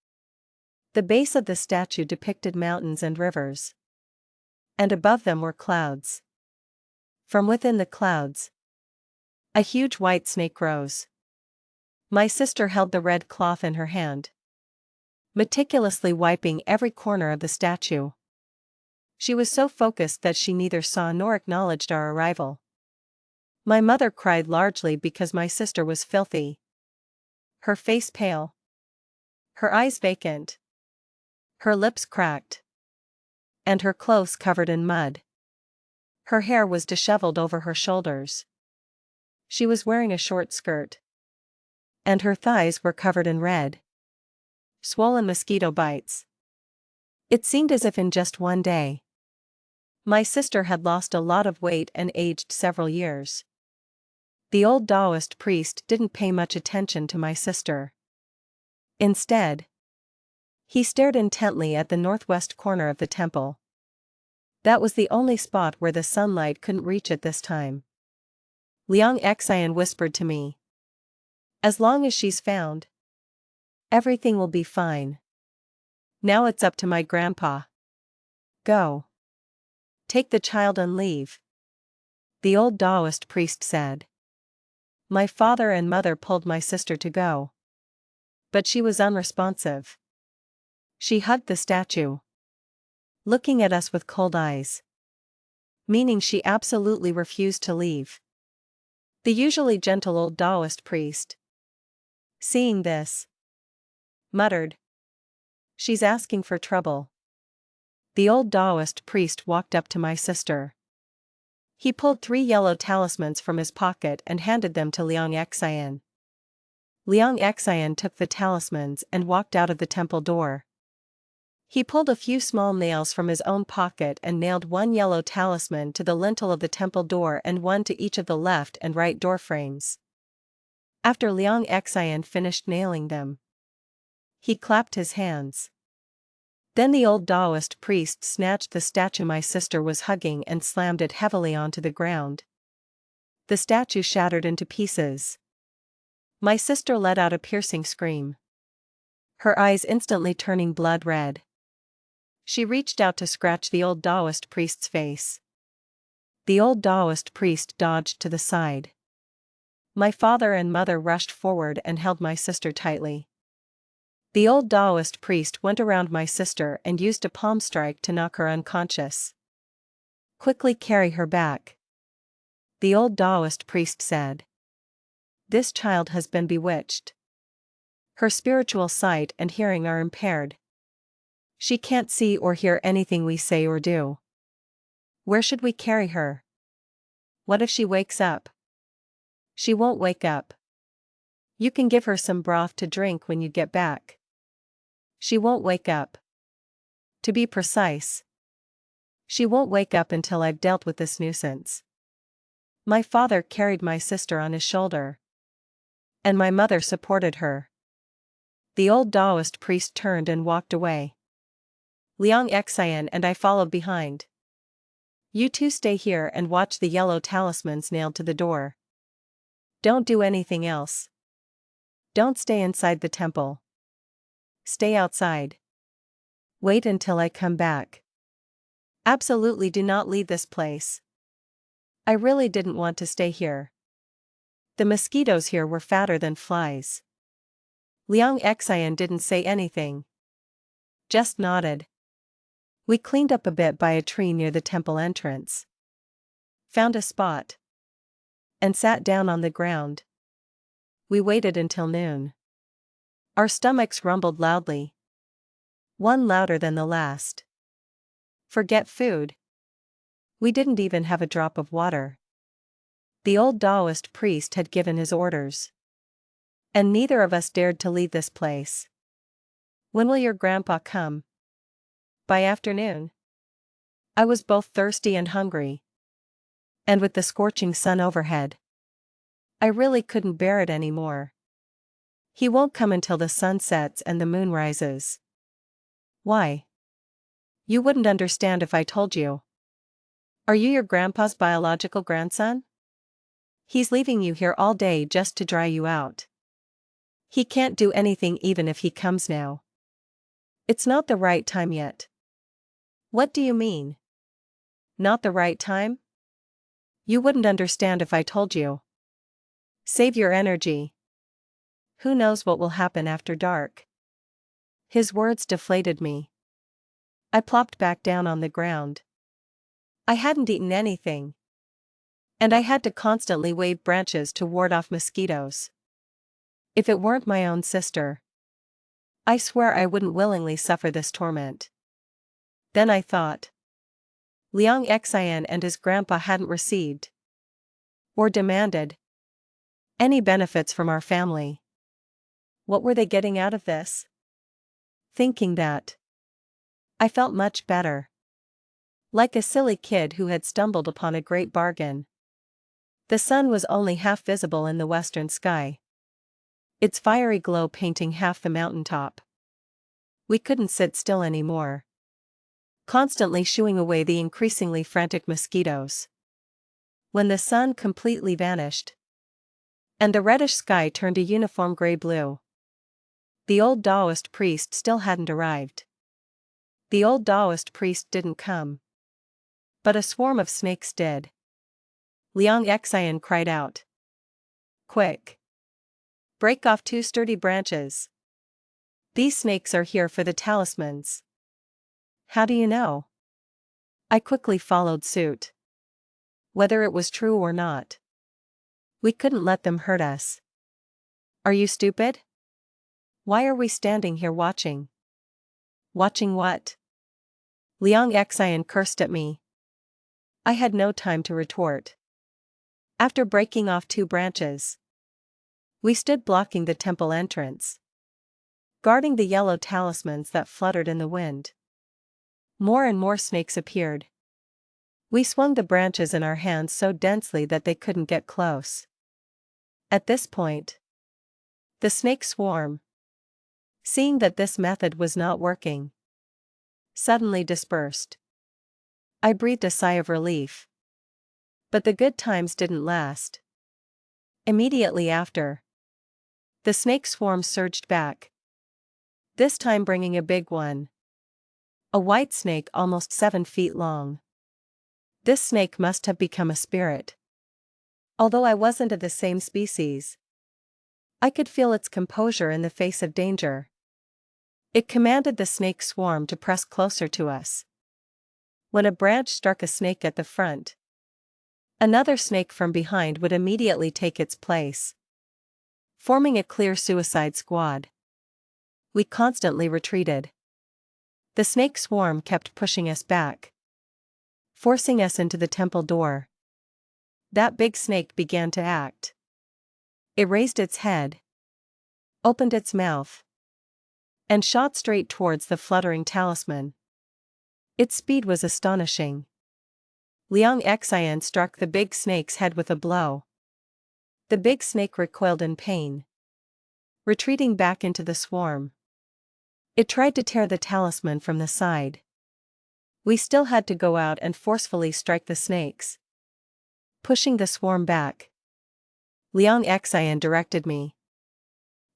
The base of the statue depicted mountains and rivers, and above them were clouds. From within the clouds, a huge white snake rose. My sister held the red cloth in her hand, meticulously wiping every corner of the statue. She was so focused that she neither saw nor acknowledged our arrival. My mother cried largely because my sister was filthy, her face pale, her eyes vacant, her lips cracked, and her clothes covered in mud. Her hair was disheveled over her shoulders. She was wearing a short skirt, and her thighs were covered in red, swollen mosquito bites. It seemed as if in just one day, my sister had lost a lot of weight and aged several years. The old Taoist priest didn't pay much attention to my sister. Instead, he stared intently at the northwest corner of the temple. That was the only spot where the sunlight couldn't reach at this time. Liang Xian whispered to me, "As long as she's found, everything will be fine. Now it's up to my grandpa. Go. Take the child and leave," the old Taoist priest said. My father and mother pulled my sister to go, but she was unresponsive. She hugged the statue, looking at us with cold eyes, meaning she absolutely refused to leave. The usually gentle old Taoist priest, seeing this, muttered, "She's asking for trouble." The old Taoist priest walked up to my sister. He pulled 3 yellow talismans from his pocket and handed them to Liang Xian. Liang Xian took the talismans and walked out of the temple door. He pulled a few small nails from his own pocket and nailed 1 yellow talisman to the lintel of the temple door and 1 to each of the left and right door frames. After Liang Xian finished nailing them, he clapped his hands. Then the old Taoist priest snatched the statue my sister was hugging and slammed it heavily onto the ground. The statue shattered into pieces. My sister let out a piercing scream, her eyes instantly turning blood red. She reached out to scratch the old Taoist priest's face. The old Taoist priest dodged to the side. My father and mother rushed forward and held my sister tightly. The old Taoist priest went around my sister and used a palm strike to knock her unconscious. Quickly carry her back, the old Taoist priest said. This child has been bewitched. Her spiritual sight and hearing are impaired. She can't see or hear anything we say or do. Where should we carry her? What if she wakes up? She won't wake up. You can give her some broth to drink when you get back. She won't wake up. To be precise, she won't wake up until I've dealt with this nuisance. My father carried my sister on his shoulder, and my mother supported her. The old Taoist priest turned and walked away. Liang Xian and I followed behind. You two stay here and watch the yellow talismans nailed to the door. Don't do anything else. Don't stay inside the temple. Stay outside. Wait until I come back. Absolutely do not leave this place. I really didn't want to stay here. The mosquitoes here were fatter than flies. Liang Xian didn't say anything. Just nodded. We cleaned up a bit by a tree near the temple entrance. Found a spot. And sat down on the ground. We waited until noon. Our stomachs rumbled loudly. One louder than the last. Forget food. We didn't even have a drop of water. The old Taoist priest had given his orders. And neither of us dared to leave this place. When will your grandpa come? By afternoon. I was both thirsty and hungry. And with the scorching sun overhead, I really couldn't bear it anymore. He won't come until the sun sets and the moon rises. Why? You wouldn't understand if I told you. Are you your grandpa's biological grandson? He's leaving you here all day just to dry you out. He can't do anything even if he comes now. It's not the right time yet. What do you mean? Not the right time? You wouldn't understand if I told you. Save your energy. Who knows what will happen after dark? His words deflated me. I plopped back down on the ground. I hadn't eaten anything. And I had to constantly wave branches to ward off mosquitoes. If it weren't my own sister, I swear I wouldn't willingly suffer this torment. Then I thought. Liang Xian and his grandpa hadn't received, or demanded, any benefits from our family. What were they getting out of this? Thinking that, I felt much better. Like a silly kid who had stumbled upon a great bargain. The sun was only half visible in the western sky. Its fiery glow painting half the mountaintop. We couldn't sit still anymore. Constantly shooing away the increasingly frantic mosquitoes. When the sun completely vanished, and the reddish sky turned a uniform gray-blue, the old Taoist priest still hadn't arrived. The old Taoist priest didn't come. But a swarm of snakes did. Liang Xian cried out. Quick! Break off 2 sturdy branches. These snakes are here for the talismans. How do you know? I quickly followed suit. Whether it was true or not, we couldn't let them hurt us. Are you stupid? Why are we standing here watching? Watching what? Liang Xian cursed at me. I had no time to retort. After breaking off 2 branches, we stood blocking the temple entrance, guarding the yellow talismans that fluttered in the wind. More and more snakes appeared. We swung the branches in our hands so densely that they couldn't get close. At this point, the snake swarm, seeing that this method was not working, suddenly dispersed. I breathed a sigh of relief. But the good times didn't last. Immediately after, the snake swarm surged back. This time bringing a big one. A white snake almost 7 feet long. This snake must have become a spirit. Although I wasn't of the same species, I could feel its composure in the face of danger. It commanded the snake swarm to press closer to us. When a branch struck a snake at the front, another snake from behind would immediately take its place, forming a clear suicide squad. We constantly retreated. The snake swarm kept pushing us back, forcing us into the temple door. That big snake began to act. It raised its head, opened its mouth, and shot straight towards the fluttering talisman. Its speed was astonishing. Liang Xian struck the big snake's head with a blow. The big snake recoiled in pain, retreating back into the swarm. It tried to tear the talisman from the side. We still had to go out and forcefully strike the snakes, pushing the swarm back. Liang Xian directed me.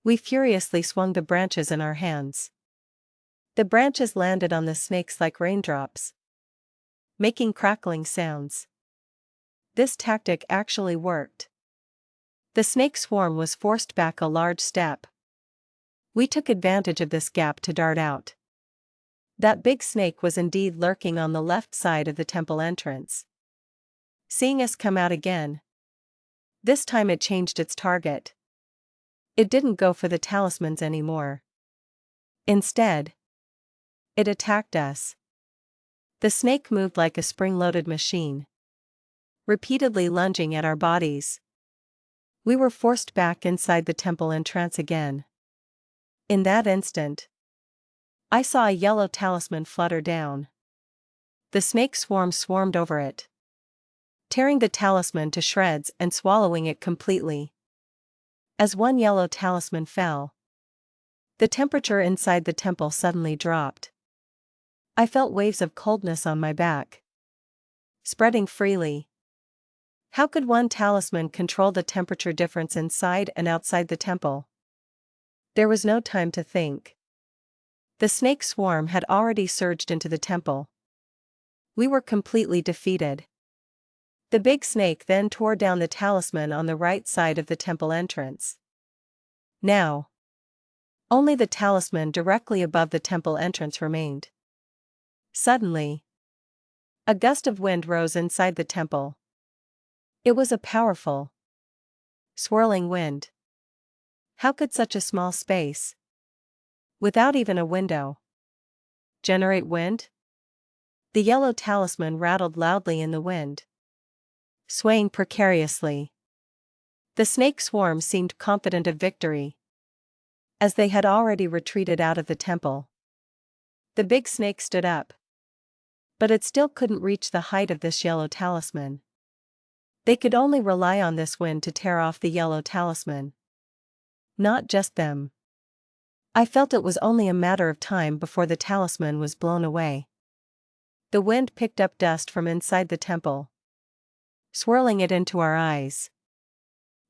We furiously swung the branches in our hands. The branches landed on the snakes like raindrops, making crackling sounds. This tactic actually worked. The snake swarm was forced back a large step. We took advantage of this gap to dart out. That big snake was indeed lurking on the left side of the temple entrance. Seeing us come out again, this time it changed its target. It didn't go for the talismans anymore. Instead, it attacked us. The snake moved like a spring-loaded machine, repeatedly lunging at our bodies. We were forced back inside the temple entrance again. In that instant, I saw a yellow talisman flutter down. The snake swarmed over it, tearing the talisman to shreds and swallowing it completely. As one yellow talisman fell, the temperature inside the temple suddenly dropped. I felt waves of coldness on my back, spreading freely. How could one talisman control the temperature difference inside and outside the temple? There was no time to think. The snake swarm had already surged into the temple. We were completely defeated. The big snake then tore down the talisman on the right side of the temple entrance. Now, only the talisman directly above the temple entrance remained. Suddenly, a gust of wind rose inside the temple. It was a powerful, swirling wind. How could such a small space, without even a window, generate wind? The yellow talisman rattled loudly in the wind, swaying precariously. The snake swarm seemed confident of victory, as they had already retreated out of the temple. The big snake stood up, but it still couldn't reach the height of this yellow talisman. They could only rely on this wind to tear off the yellow talisman. Not just them. I felt it was only a matter of time before the talisman was blown away. The wind picked up dust from inside the temple, swirling it into our eyes.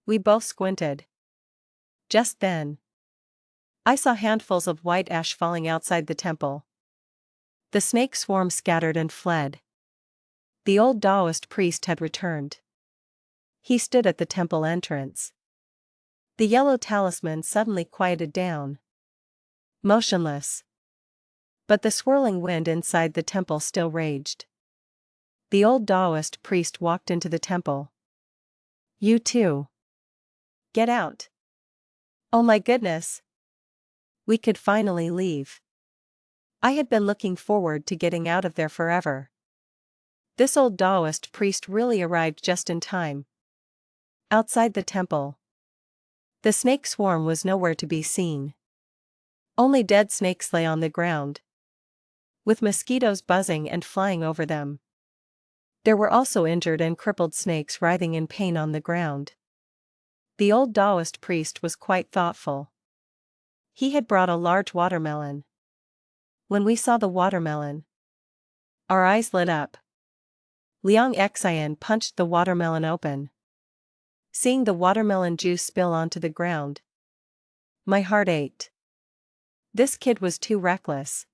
We both squinted. Just then, I saw handfuls of white ash falling outside the temple. The snake swarm scattered and fled. The old Taoist priest had returned. He stood at the temple entrance. The yellow talisman suddenly quieted down, motionless. But the swirling wind inside the temple still raged. The old Taoist priest walked into the temple. "You too. Get out." Oh my goodness. We could finally leave. I had been looking forward to getting out of there forever. This old Taoist priest really arrived just in time. Outside the temple, the snake swarm was nowhere to be seen. Only dead snakes lay on the ground, with mosquitoes buzzing and flying over them. There were also injured and crippled snakes writhing in pain on the ground. The old Taoist priest was quite thoughtful. He had brought a large watermelon. When we saw the watermelon, our eyes lit up. Liang Xian punched the watermelon open. Seeing the watermelon juice spill onto the ground, my heart ached. This kid was too reckless.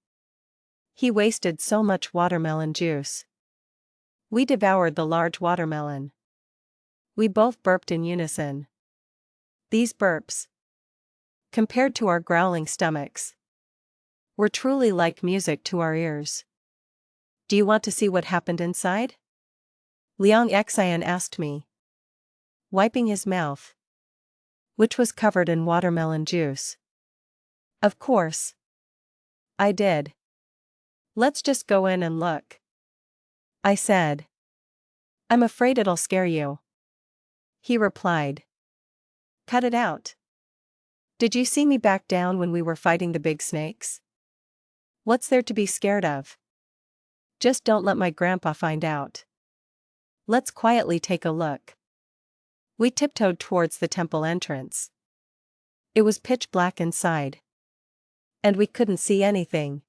He wasted so much watermelon juice. We devoured the large watermelon. We both burped in unison. These burps, compared to our growling stomachs, were truly like music to our ears. Do you want to see what happened inside? Liang Xian asked me, wiping his mouth, which was covered in watermelon juice. Of course. I did. Let's just go in and look, I said. I'm afraid it'll scare you, he replied. Cut it out. Did you see me back down when we were fighting the big snakes? What's there to be scared of? Just don't let my grandpa find out. Let's quietly take a look. We tiptoed towards the temple entrance. It was pitch black inside, and we couldn't see anything.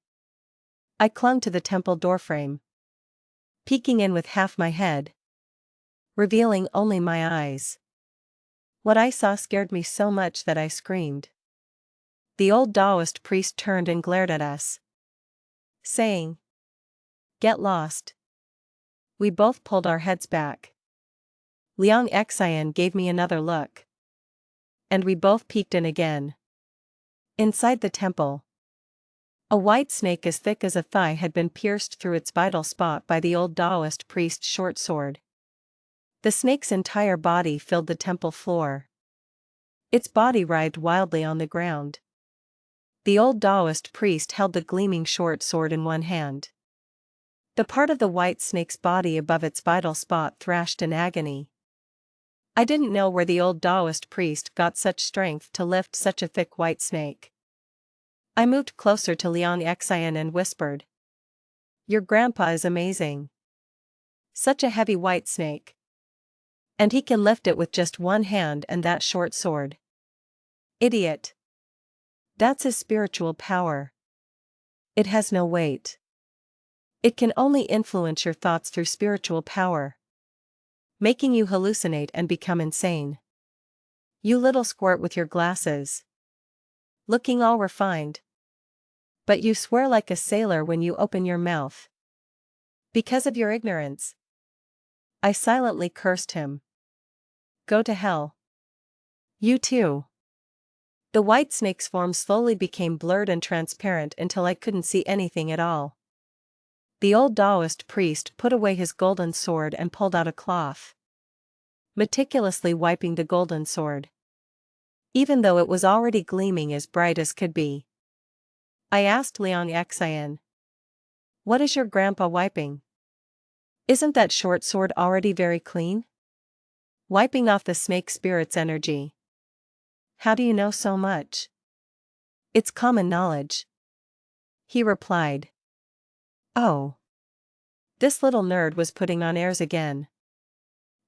I clung to the temple doorframe, peeking in with half my head, revealing only my eyes. What I saw scared me so much that I screamed. The old Taoist priest turned and glared at us, saying, "Get lost." We both pulled our heads back. Liang Xian gave me another look, and we both peeked in again. Inside the temple, a white snake as thick as a thigh had been pierced through its vital spot by the old Taoist priest's short sword. The snake's entire body filled the temple floor. Its body writhed wildly on the ground. The old Taoist priest held the gleaming short sword in one hand. The part of the white snake's body above its vital spot thrashed in agony. I didn't know where the old Taoist priest got such strength to lift such a thick white snake. I moved closer to Liang Xian and whispered, "Your grandpa is amazing. Such a heavy white snake. And he can lift it with just one hand and that short sword. Idiot. That's his spiritual power. It has no weight. It can only influence your thoughts through spiritual power, making you hallucinate and become insane. You little squirt with your glasses, looking all refined. But you swear like a sailor when you open your mouth. Because of your ignorance." I silently cursed him. Go to hell. You too. The white snake's form slowly became blurred and transparent until I couldn't see anything at all. The old Taoist priest put away his golden sword and pulled out a cloth, meticulously wiping the golden sword, even though it was already gleaming as bright as could be. I asked Liang Xian, "What is your grandpa wiping? Isn't that short sword already very clean?" "Wiping off the snake spirit's energy." "How do you know so much?" "It's common knowledge," he replied. Oh. This little nerd was putting on airs again.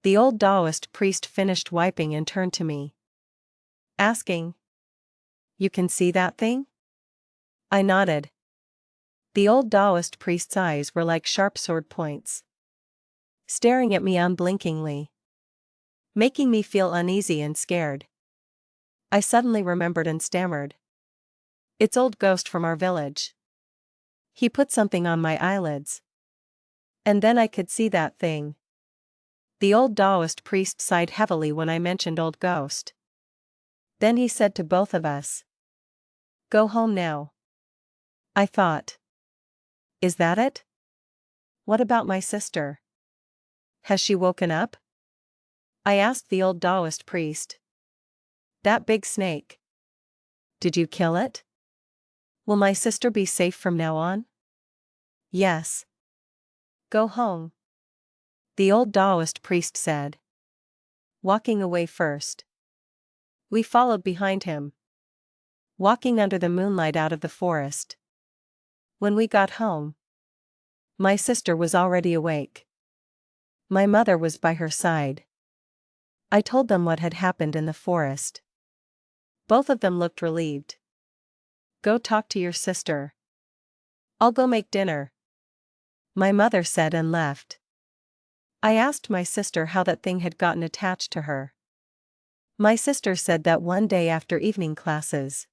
The old Taoist priest finished wiping and turned to me, asking, "You can see that thing?" I nodded. The old Taoist priest's eyes were like sharp sword points, staring at me unblinkingly, making me feel uneasy and scared. I suddenly remembered and stammered, "It's old ghost from our village. He put something on my eyelids. And then I could see that thing." The old Taoist priest sighed heavily when I mentioned old ghost. Then he said to both of us, "Go home now." I thought, is that it? What about my sister? Has she woken up? I asked the old Taoist priest. That big snake. Did you kill it? Will my sister be safe from now on? Yes. Go home, the old Taoist priest said, walking away first. We followed behind him, walking under the moonlight out of the forest. When we got home, my sister was already awake. My mother was by her side. I told them what had happened in the forest. Both of them looked relieved. Go talk to your sister. I'll go make dinner, my mother said and left. I asked my sister how that thing had gotten attached to her. My sister said that one day after evening classes,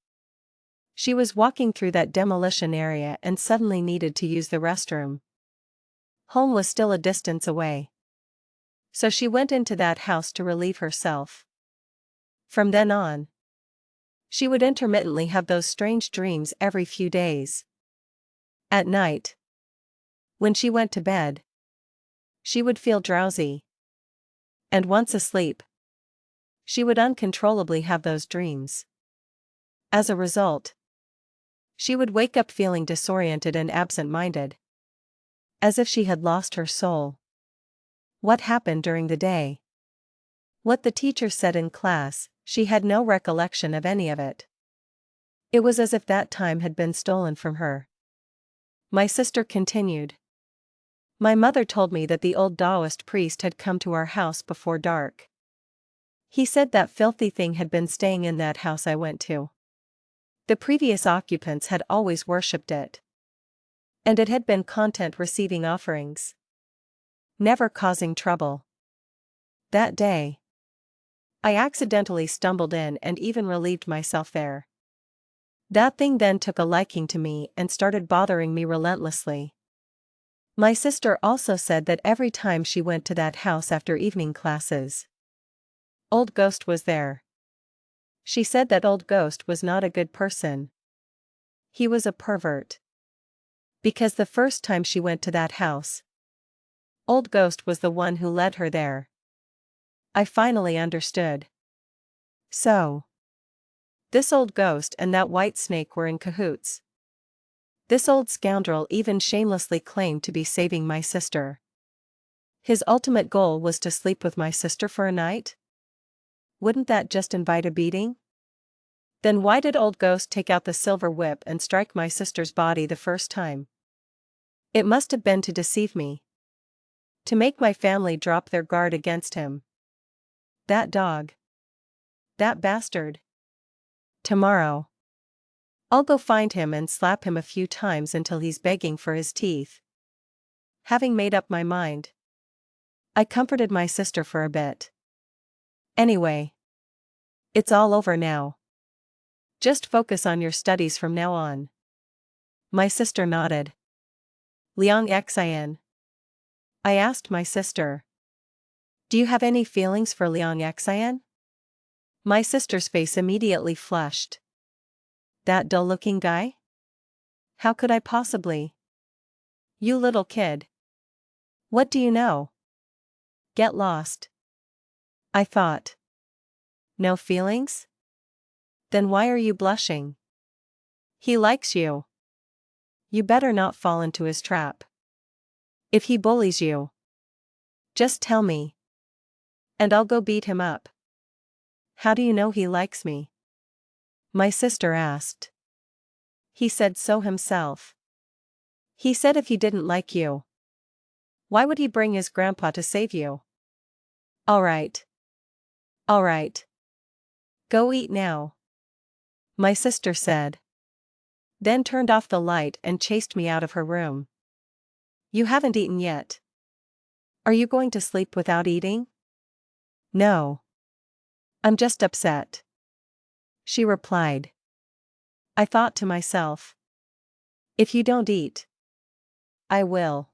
she was walking through that demolition area and suddenly needed to use the restroom. Home was still a distance away, so she went into that house to relieve herself. From then on, she would intermittently have those strange dreams every few days. At night, when she went to bed, she would feel drowsy. And once asleep, she would uncontrollably have those dreams. As a result, she would wake up feeling disoriented and absent-minded, as if she had lost her soul. What happened during the day? What the teacher said in class, she had no recollection of any of it. It was as if that time had been stolen from her. My sister continued. My mother told me that the old Taoist priest had come to our house before dark. He said that filthy thing had been staying in that house I went to. The previous occupants had always worshipped it. And it had been content receiving offerings, never causing trouble. That day, I accidentally stumbled in and even relieved myself there. That thing then took a liking to me and started bothering me relentlessly. My sister also said that every time she went to that house after evening classes, Old Ghost was there. She said that Old Ghost was not a good person. He was a pervert. Because the first time she went to that house, Old Ghost was the one who led her there. I finally understood. So, this old ghost and that white snake were in cahoots. This old scoundrel even shamelessly claimed to be saving my sister. His ultimate goal was to sleep with my sister for a night? Wouldn't that just invite a beating? Then why did Old Ghost take out the silver whip and strike my sister's body the first time? It must have been to deceive me. To make my family drop their guard against him. That dog. That bastard. Tomorrow, I'll go find him and slap him a few times until he's begging for his teeth. Having made up my mind, I comforted my sister for a bit. Anyway, it's all over now. Just focus on your studies from now on. My sister nodded. Liang Xian. I asked my sister. Do you have any feelings for Liang Xian? My sister's face immediately flushed. That dull-looking guy? How could I possibly? You little kid. What do you know? Get lost. I thought. No feelings? Then why are you blushing? He likes you. You better not fall into his trap. If he bullies you, just tell me. And I'll go beat him up. How do you know he likes me? My sister asked. He said so himself. He said if he didn't like you, why would he bring his grandpa to save you? All right. All right. Go eat now. My sister said. Then turned off the light and chased me out of her room. You haven't eaten yet. Are you going to sleep without eating? No. I'm just upset. She replied. I thought to myself. If you don't eat, I will.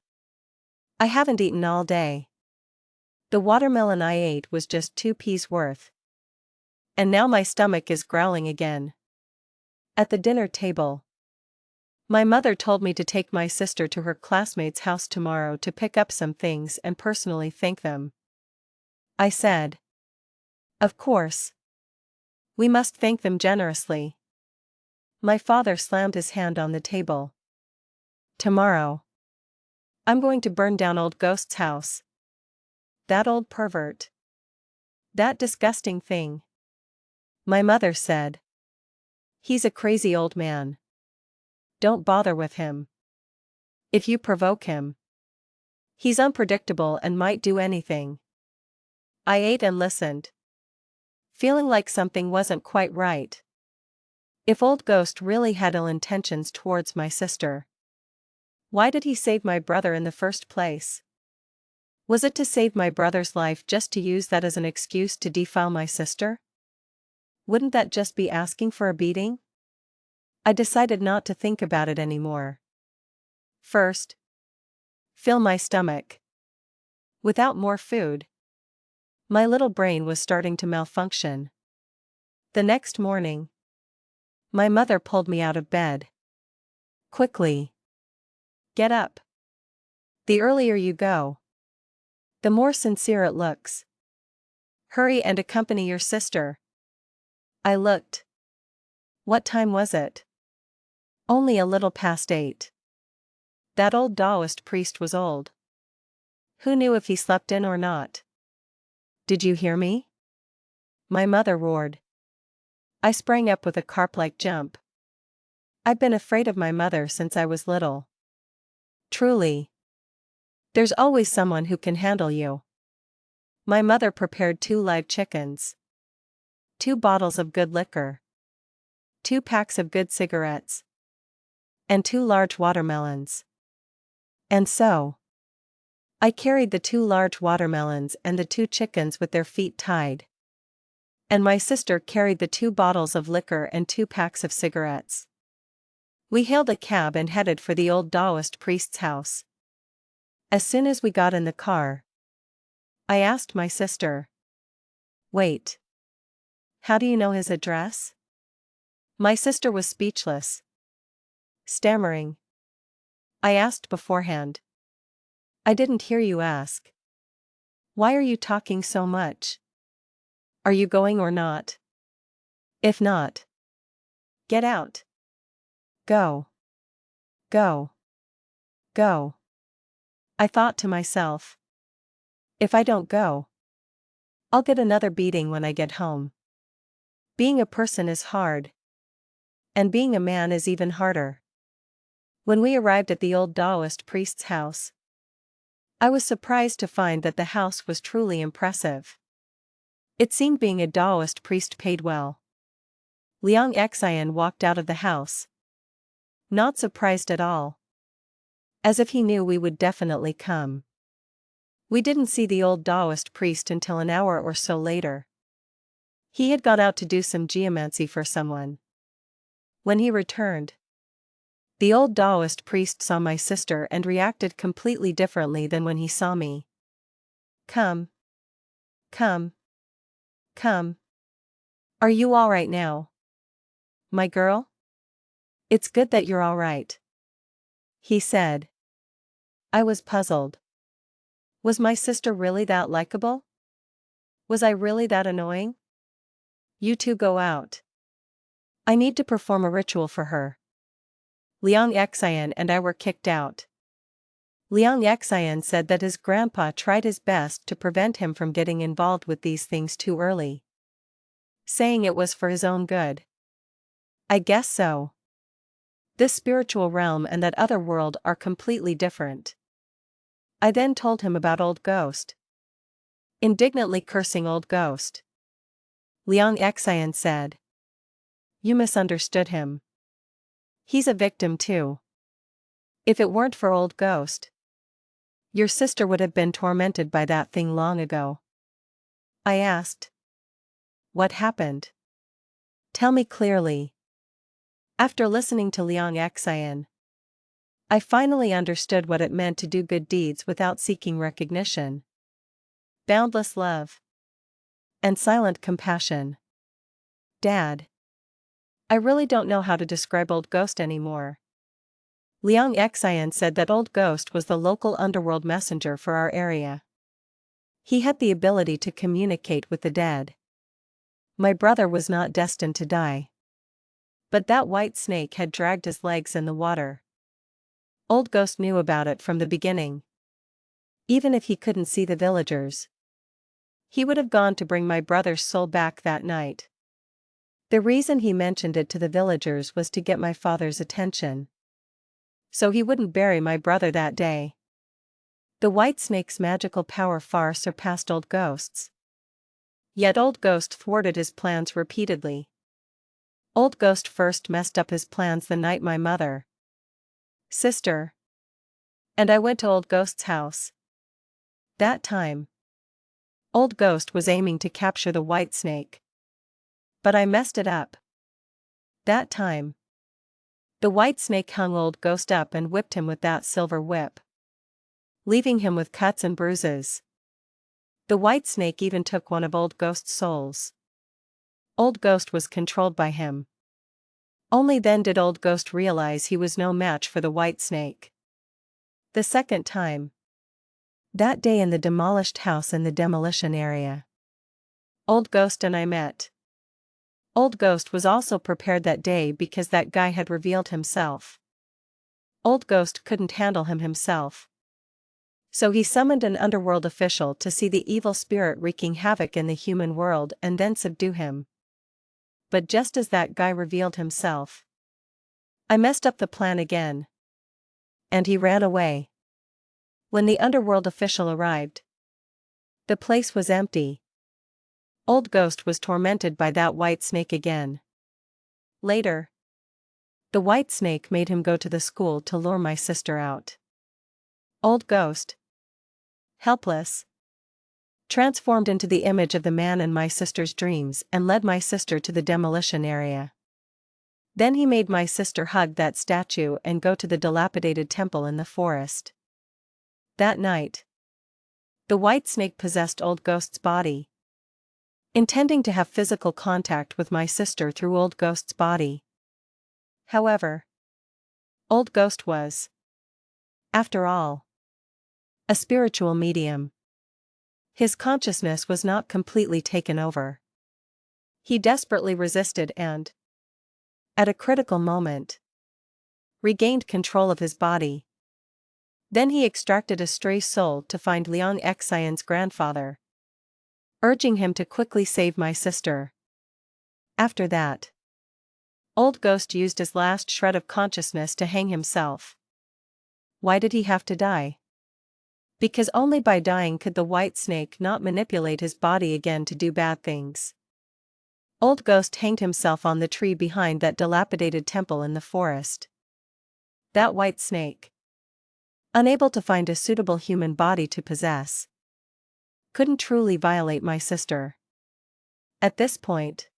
I haven't eaten all day. The watermelon I ate was just 2 peas worth. And now my stomach is growling again. At the dinner table, my mother told me to take my sister to her classmate's house tomorrow to pick up some things and personally thank them. I said. Of course. We must thank them generously. My father slammed his hand on the table. Tomorrow, I'm going to burn down Old Ghost's house. That old pervert. That disgusting thing. My mother said. He's a crazy old man. Don't bother with him. If you provoke him, he's unpredictable and might do anything. I ate and listened, feeling like something wasn't quite right. If Old Ghost really had ill intentions towards my sister, why did he save my brother in the first place? Was it to save my brother's life just to use that as an excuse to defile my sister? Wouldn't that just be asking for a beating? I decided not to think about it anymore. First, fill my stomach. Without more food, my little brain was starting to malfunction. The next morning, my mother pulled me out of bed. Quickly. Get up. The earlier you go, the more sincere it looks. Hurry and accompany your sister. I looked. What time was it? Only a little past 8. That old Taoist priest was old. Who knew if he slept in or not? Did you hear me? My mother roared. I sprang up with a carp-like jump. I've been afraid of my mother since I was little. Truly. There's always someone who can handle you. My mother prepared 2 live chickens, 2 bottles of good liquor, 2 packs of good cigarettes, and 2 large watermelons. And so, I carried the 2 large watermelons and the 2 chickens with their feet tied. And my sister carried the 2 bottles of liquor and 2 packs of cigarettes. We hailed a cab and headed for the old Taoist priest's house. As soon as we got in the car, I asked my sister, "Wait. How do you know his address?" My sister was speechless. Stammering. I asked beforehand. I didn't hear you ask. Why are you talking so much? Are you going or not? If not, get out. Go. Go. Go. I thought to myself. If I don't go, I'll get another beating when I get home. Being a person is hard. And being a man is even harder. When we arrived at the old Taoist priest's house, I was surprised to find that the house was truly impressive. It seemed being a Taoist priest paid well. Liang Xian walked out of the house, not surprised at all. As if he knew we would definitely come. We didn't see the old Taoist priest until an hour or so later. He had gone out to do some geomancy for someone. When he returned, the old Taoist priest saw my sister and reacted completely differently than when he saw me. Come. Come. Come. Are you all right now? My girl? It's good that you're all right, he said. I was puzzled. Was my sister really that likable? Was I really that annoying? You two go out. I need to perform a ritual for her. Liang Xian and I were kicked out. Liang Xian said that his grandpa tried his best to prevent him from getting involved with these things too early, saying it was for his own good. I guess so. This spiritual realm and that other world are completely different. I then told him about Old Ghost. Indignantly cursing Old Ghost, Liang Xian said. You misunderstood him. He's a victim too. If it weren't for Old Ghost, your sister would have been tormented by that thing long ago. I asked. What happened? Tell me clearly. After listening to Liang Xian, I finally understood what it meant to do good deeds without seeking recognition. Boundless love. And silent compassion. Dad. I really don't know how to describe Old Ghost anymore. Liang Xian said that Old Ghost was the local underworld messenger for our area. He had the ability to communicate with the dead. My brother was not destined to die. But that white snake had dragged his legs in the water. Old Ghost knew about it from the beginning. Even if he couldn't see the villagers, he would have gone to bring my brother's soul back that night. The reason he mentioned it to the villagers was to get my father's attention, so he wouldn't bury my brother that day. The white snake's magical power far surpassed Old Ghost's. Yet Old Ghost thwarted his plans repeatedly. Old Ghost first messed up his plans the night my mother, sister, and I went to Old Ghost's house. That time, Old Ghost was aiming to capture the white snake. But I messed it up. That time, the white snake hung Old Ghost up and whipped him with that silver whip, leaving him with cuts and bruises. The white snake even took one of Old Ghost's souls. Old Ghost was controlled by him. Only then did Old Ghost realize he was no match for the white snake. The second time. That day in the demolished house in the demolition area. Old Ghost and I met. Old Ghost was also prepared that day because that guy had revealed himself. Old Ghost couldn't handle him himself. So he summoned an underworld official to see the evil spirit wreaking havoc in the human world and then subdue him. But just as that guy revealed himself, I messed up the plan again. And he ran away. When the underworld official arrived, the place was empty. Old Ghost was tormented by that white snake again. Later, the white snake made him go to the school to lure my sister out. Old Ghost, helpless, transformed into the image of the man in my sister's dreams and led my sister to the demolition area. Then he made my sister hug that statue and go to the dilapidated temple in the forest. That night, the white snake possessed Old Ghost's body, intending to have physical contact with my sister through Old Ghost's body. However, Old Ghost was, after all, a spiritual medium. His consciousness was not completely taken over. He desperately resisted and, at a critical moment, regained control of his body. Then he extracted a stray soul to find Liang Xian's grandfather, urging him to quickly save my sister. After that, Old Ghost used his last shred of consciousness to hang himself. Why did he have to die? Because only by dying could the white snake not manipulate his body again to do bad things. Old Ghost hanged himself on the tree behind that dilapidated temple in the forest. That white snake, unable to find a suitable human body to possess, couldn't truly violate my sister. At this point,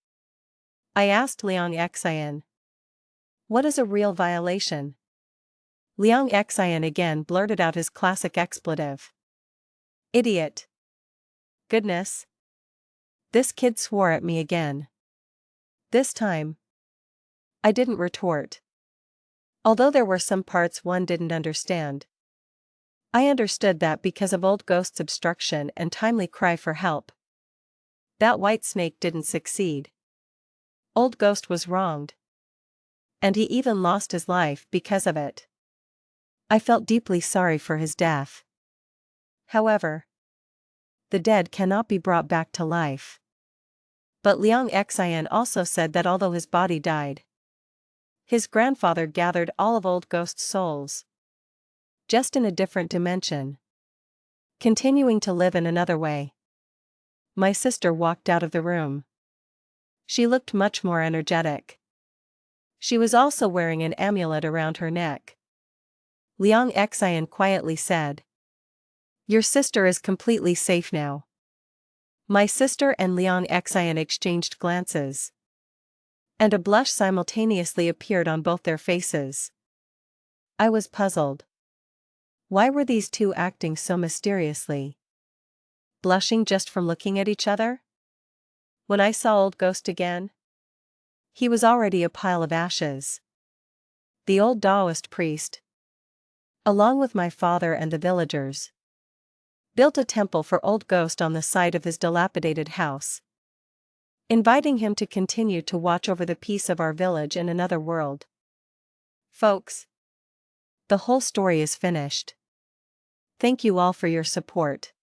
I asked Liang Xian, "What is a real violation?" Liang Xian again blurted out his classic expletive. "Idiot. Goodness. This kid swore at me again." This time, I didn't retort. Although there were some parts one didn't understand. I understood that because of Old Ghost's obstruction and timely cry for help, that white snake didn't succeed. Old Ghost was wronged. And he even lost his life because of it. I felt deeply sorry for his death. However, the dead cannot be brought back to life. But Liang Xian also said that although his body died, his grandfather gathered all of Old Ghost's souls, just in a different dimension, continuing to live in another way. My sister walked out of the room. She looked much more energetic. She was also wearing an amulet around her neck. Liang Xian quietly said, "Your sister is completely safe now." My sister and Liang Xian exchanged glances, and a blush simultaneously appeared on both their faces. I was puzzled. Why were these two acting so mysteriously? Blushing just from looking at each other? When I saw Old Ghost again, he was already a pile of ashes. The old Taoist priest, along with my father and the villagers, built a temple for Old Ghost on the site of his dilapidated house, inviting him to continue to watch over the peace of our village in another world. Folks, the whole story is finished. Thank you all for your support.